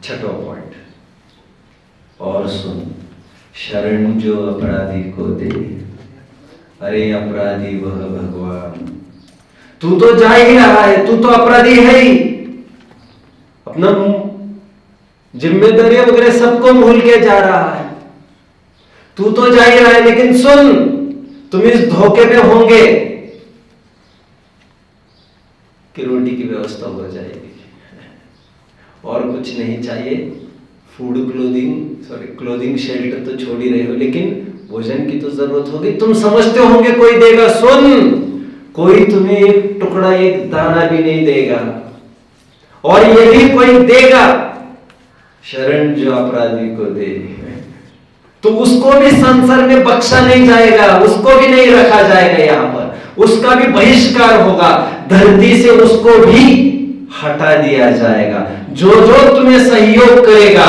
छठा पॉइंट, और सुन, शरण जो अपराधी को दे, अरे अपराधी वह भगवान। तू तो जा ही रहा है, तू तो अपराधी है ही, अपना जिम्मेदारी वगैरह सबको भूल के जा रहा है, तू तो जा ही रहा है, लेकिन सुन, तुम इस धोखे में होंगे कि रोटी की व्यवस्था हो जाएगी और कुछ नहीं चाहिए, फूड क्लोथिंग शेल्टर तो छोड़ ही रहे हो, लेकिन भोजन की तो जरूरत होगी। तुम समझते होंगे कोई देगा, सुन, कोई तुम्हें एक टुकड़ा, एक दाना भी नहीं देगा, और यदि कोई देगा, शरण जो अपराधी को दे, तो उसको भी संसार में बख्शा नहीं जाएगा, उसको भी नहीं रखा जाएगा, यहां पर उसका भी बहिष्कार होगा, धरती से उसको भी हटा दिया जाएगा। जो जो तुम्हें सहयोग करेगा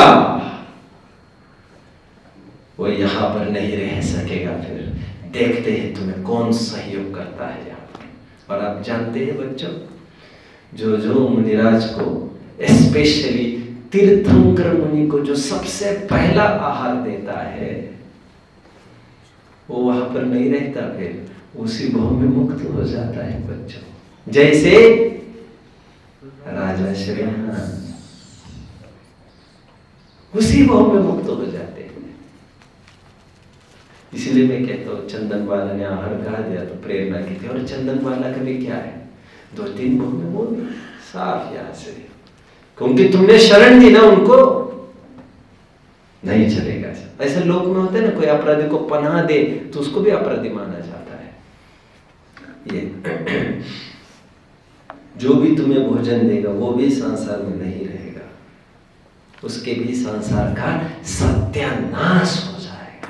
वो यहां पर नहीं रह सकेगा। फिर देखते हैं तुम्हें कौन सहयोग करता है यहां पर। और आप जानते हैं बच्चों, जो जो मुनिराज को, स्पेशली तीर्थंकर मुनि को जो सबसे पहला आहार देता है, वो वहां पर नहीं रहता, फिर उसी भाव में मुक्त हो जाता है बच्चों। जैसे राजा श्रीमान उसी भाव में मुक्त हो जाते हैं। इसलिए मैं कहता हूं, चंदन वाला ने आहार कहा दिया तो प्रेरणा की थी, और चंदन वाला का भी क्या है, 2-3 भाव में बोल साफ यहां से, क्योंकि तुमने शरण दी ना उनको, नहीं चलेगा। ऐसे लोग में होते हैं ना, कोई अपराधी को पनाह दे तो उसको भी अपराधी माना जाता है। ये जो भी तुम्हें भोजन देगा वो भी संसार में नहीं रहेगा, उसके भी संसार का सत्यानाश हो जाएगा।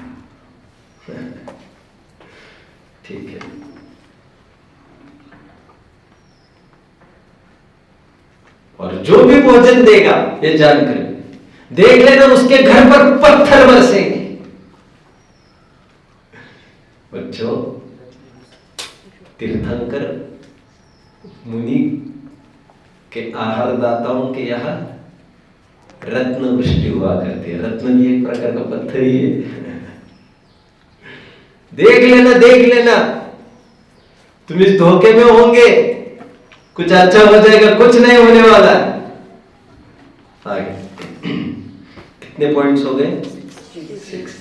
ठीक है, और जो भी भोजन देगा, ये जानकर देख लेना, उसके घर पर पत्थर बरसेंगे। बच्चों, तीर्थंकर मुनि के आहार दाताओं के यहाँ रत्न वृष्टि हुआ करती है। रत्न भी एक प्रकार का पत्थर ही है। देख लेना, देख लेना, तुम इस धोखे में होंगे, कुछ अच्छा हो जाएगा, कुछ नहीं होने वाला। आगे कितने पॉइंट्स हो गए? 6।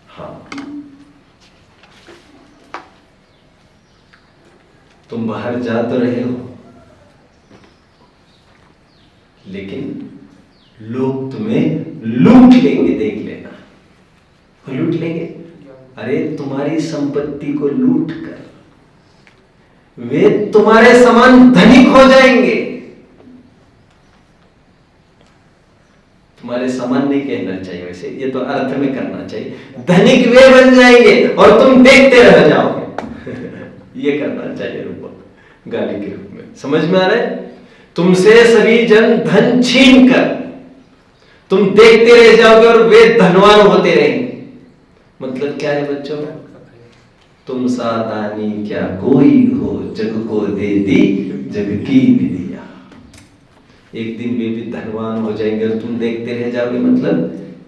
हाँ, तुम बाहर जा तो रहे हो, लेकिन लोग तुम्हें लूट लेंगे, देख लेना, लूट लेंगे। अरे तुम्हारी संपत्ति को लूट कर वे तुम्हारे समान धनिक हो जाएंगे। तुम्हारे समान नहीं कहना चाहिए वैसे, ये तो अर्थ में करना चाहिए, धनिक वे बन जाएंगे और तुम देखते रह जाओगे। ये करना चाहिए रूप गाली के रूप में। समझ में आ रहा है? तुमसे सभी जन धन छीन कर तुम देखते रह जाओगे और वे धनवान होते रहेंगे। मतलब क्या है बच्चों? तुम सा दानी क्या कोई हो, जग को दे दी जग की निधिया। एक दिन वे भी धनवान हो जाएंगे और तुम देखते रह जाओगे, मतलब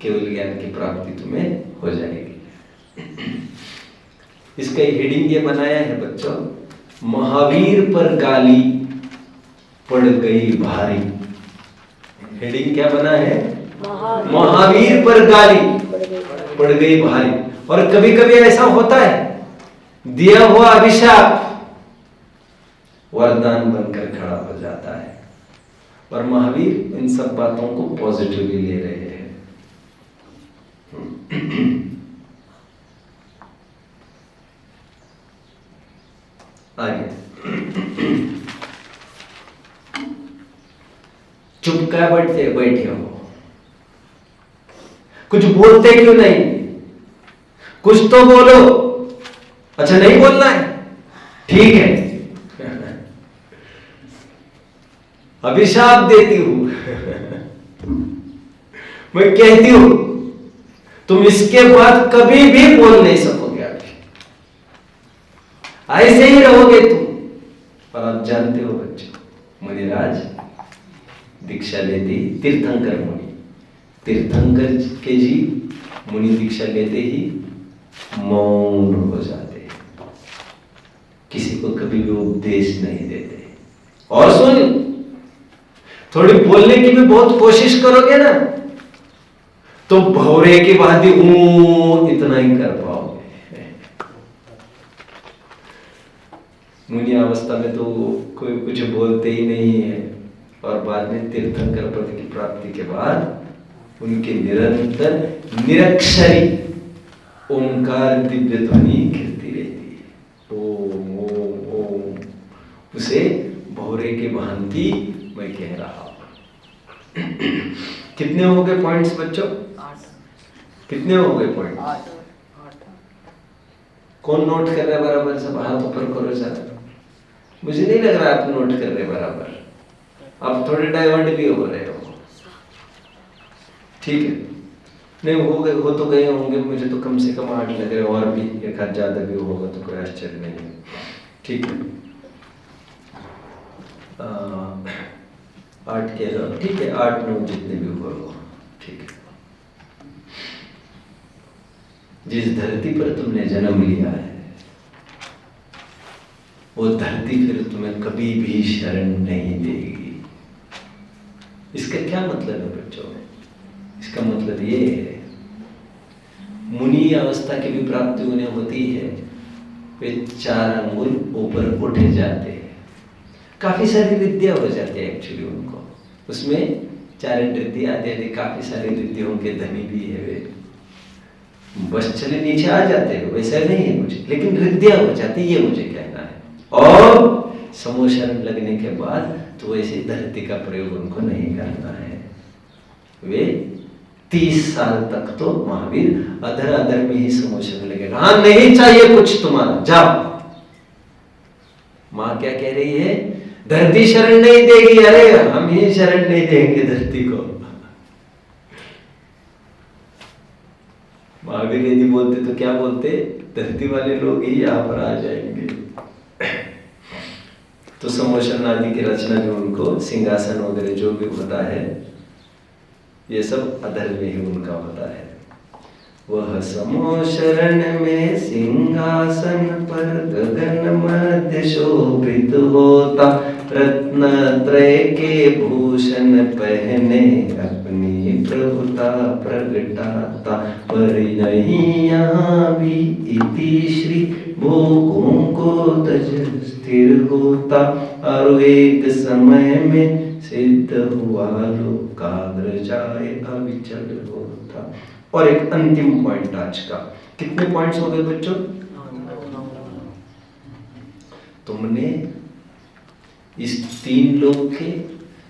केवल ज्ञान की प्राप्ति तुम्हें हो जाएगी। इसका हेडिंग ये बनाया है बच्चों, महावीर पर गाली पड़ गई भारी। हेडिंग क्या बना है? महावीर पर गाली पड़ गई भारी। और कभी कभी ऐसा होता है, दिया हुआ अभिशाप वरदान बनकर खड़ा हो जाता है, और महावीर इन सब बातों को पॉजिटिवली ले रहे हैं। आगे, चुप क्या बैठे हो? कुछ बोलते क्यों नहीं? कुछ तो बोलो। अच्छा नहीं बोलना है, ठीक है। अभिशाप देती हूं। मैं कहती हूं तुम इसके बाद कभी भी बोल नहीं सकोगे। अभी ऐसे ही रहोगे तुम। और आप जानते हो बच्चों, मुनिराज दीक्षा लेती तीर्थंकर मुनि, तीर्थंकर के जी मुनि दीक्षा लेते ही मौन हो जाते, किसी को कभी भी उपदेश नहीं देते। और सुन, थोड़ी बोलने की भी बहुत कोशिश करोगे ना तो भौरे की बात इतना ही कर पाओगे। मुनि अवस्था में तो कोई कुछ बोलते ही नहीं है, और बाद में तीर्थंकर पद की प्राप्ति के बाद उनके निरंतर निरक्षरी ओंकार दिव्य ध्वनि गिरती रहती है। ओम ओम ओम, उसे भौरे की भांति मैं कह रहा हूं। कितने हो गए पॉइंट्स बच्चों? 8। कितने हो गए पॉइंट? 8। कौन नोट कर रहा है बराबर? सब हाथ ऊपर करो जरा। मुझे नहीं लग रहा आप नोट कर रहे बराबर, आप थोड़े डाइवर्ट भी हो रहे हो। ठीक है, नहीं हो गए, हो तो गए होंगे, मुझे तो कम से कम 8 लग रहे, और भी एक आध ज्यादा भी होगा तो कोई आश्चर्य नहीं है। ठीक है, 8 कह लो, ठीक है, 8 9 जितने भी हुए हो, ठीक है। जिस धरती पर तुमने जन्म लिया है वो धरती फिर तुम्हें कभी भी शरण नहीं देगी। इसका क्या मतलब है बच्चों? इसका मतलब ये है, मुनि अवस्था की भी प्राप्ति उन्हें होती है, वे 4 अंगुल ऊपर उठे जाते हैं, काफी सारी विद्या हो जाती है एक्चुअली उनको, उसमें 4 रिद्धि आदि काफी सारी रिद्धियों के धनी भी है वे, बस चले नीचे आ जाते हैं, वैसा नहीं है कुछ, लेकिन रिद्धियां हो जाती, ये मुझे कहना है। और समोशरण लगने के बाद तो वैसे धरती का प्रयोग उनको नहीं करना है। वे 30 साल तक तो महावीर अधर अधर में ही समोशरण लगेगा। हाँ, नहीं चाहिए कुछ तुम्हारा, जाओ। माँ क्या कह रही है? धरती शरण नहीं देगी। अरे हम ही शरण नहीं देंगे धरती को। महावीर यदि बोलते तो क्या बोलते? धरती वाले लोग ही यहाँ पर आ जाएंगे। तो समोशरण आदि की रचना भी उनको, सिंहासन वगैरह जो भी होता है, ये सब अधर में ही उनका होता है। वह समोशरण में सिंहासन पर गगन मध्य शोभित होता, रत्न त्रय के भूषण पहने अपनी प्रभुता प्रगटाता, पर नहीं यहाँ भी इति श्री भोगों को तज स्थिर होता, और एक समय में सिद्ध हुआ लोकाग्र जाए अविचल होता। और एक अंतिम पॉइंट आज का, कितने पॉइंट्स हो गए बच्चों? तुमने इस 3 लोक के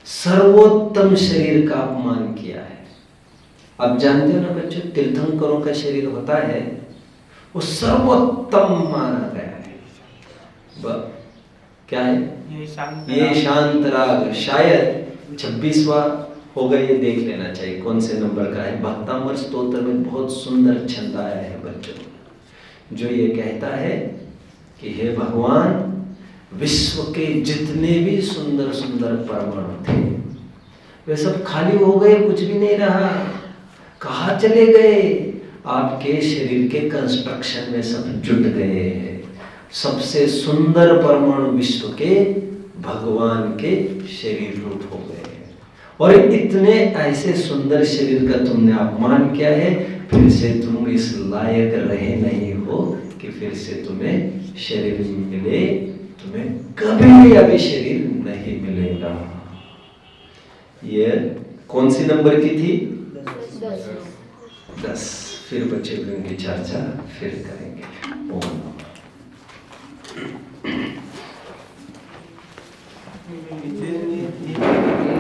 सर्वोत्तम शरीर का अपमान किया है। अब जानते हो ना बच्चों, तीर्थंकरों का शरीर होता है वो सर्वोत्तम माना गया है। क्या है? ये शांत राग, शायद 26वां होगा, ये देख लेना चाहिए कौन से नंबर का है। भक्तामृत स्तोत्र में बहुत सुंदर छंद आया है बच्चों, जो ये कहता है कि हे भगवान, विश्व के जितने भी सुंदर सुंदर परमाणु थे वे सब खाली हो गए, कुछ भी नहीं रहा। कहाँ चले गए? आपके शरीर के कंस्ट्रक्शन में सब जुट गए हैं। सबसे सुंदर परमाणु विश्व के भगवान के शरीर रूप हो गए हैं, और इतने ऐसे सुंदर शरीर का तुमने अपमान किया है, फिर से तुम इस लायक रहे नहीं हो कि फिर से तुम्हें शरीर मिले। तुम्हें कभी भी अभी शरीर नहीं मिलेगा। ये कौन सी नंबर की थी? 10। फिर बच्चे की चर्चा फिर करेंगे। ओम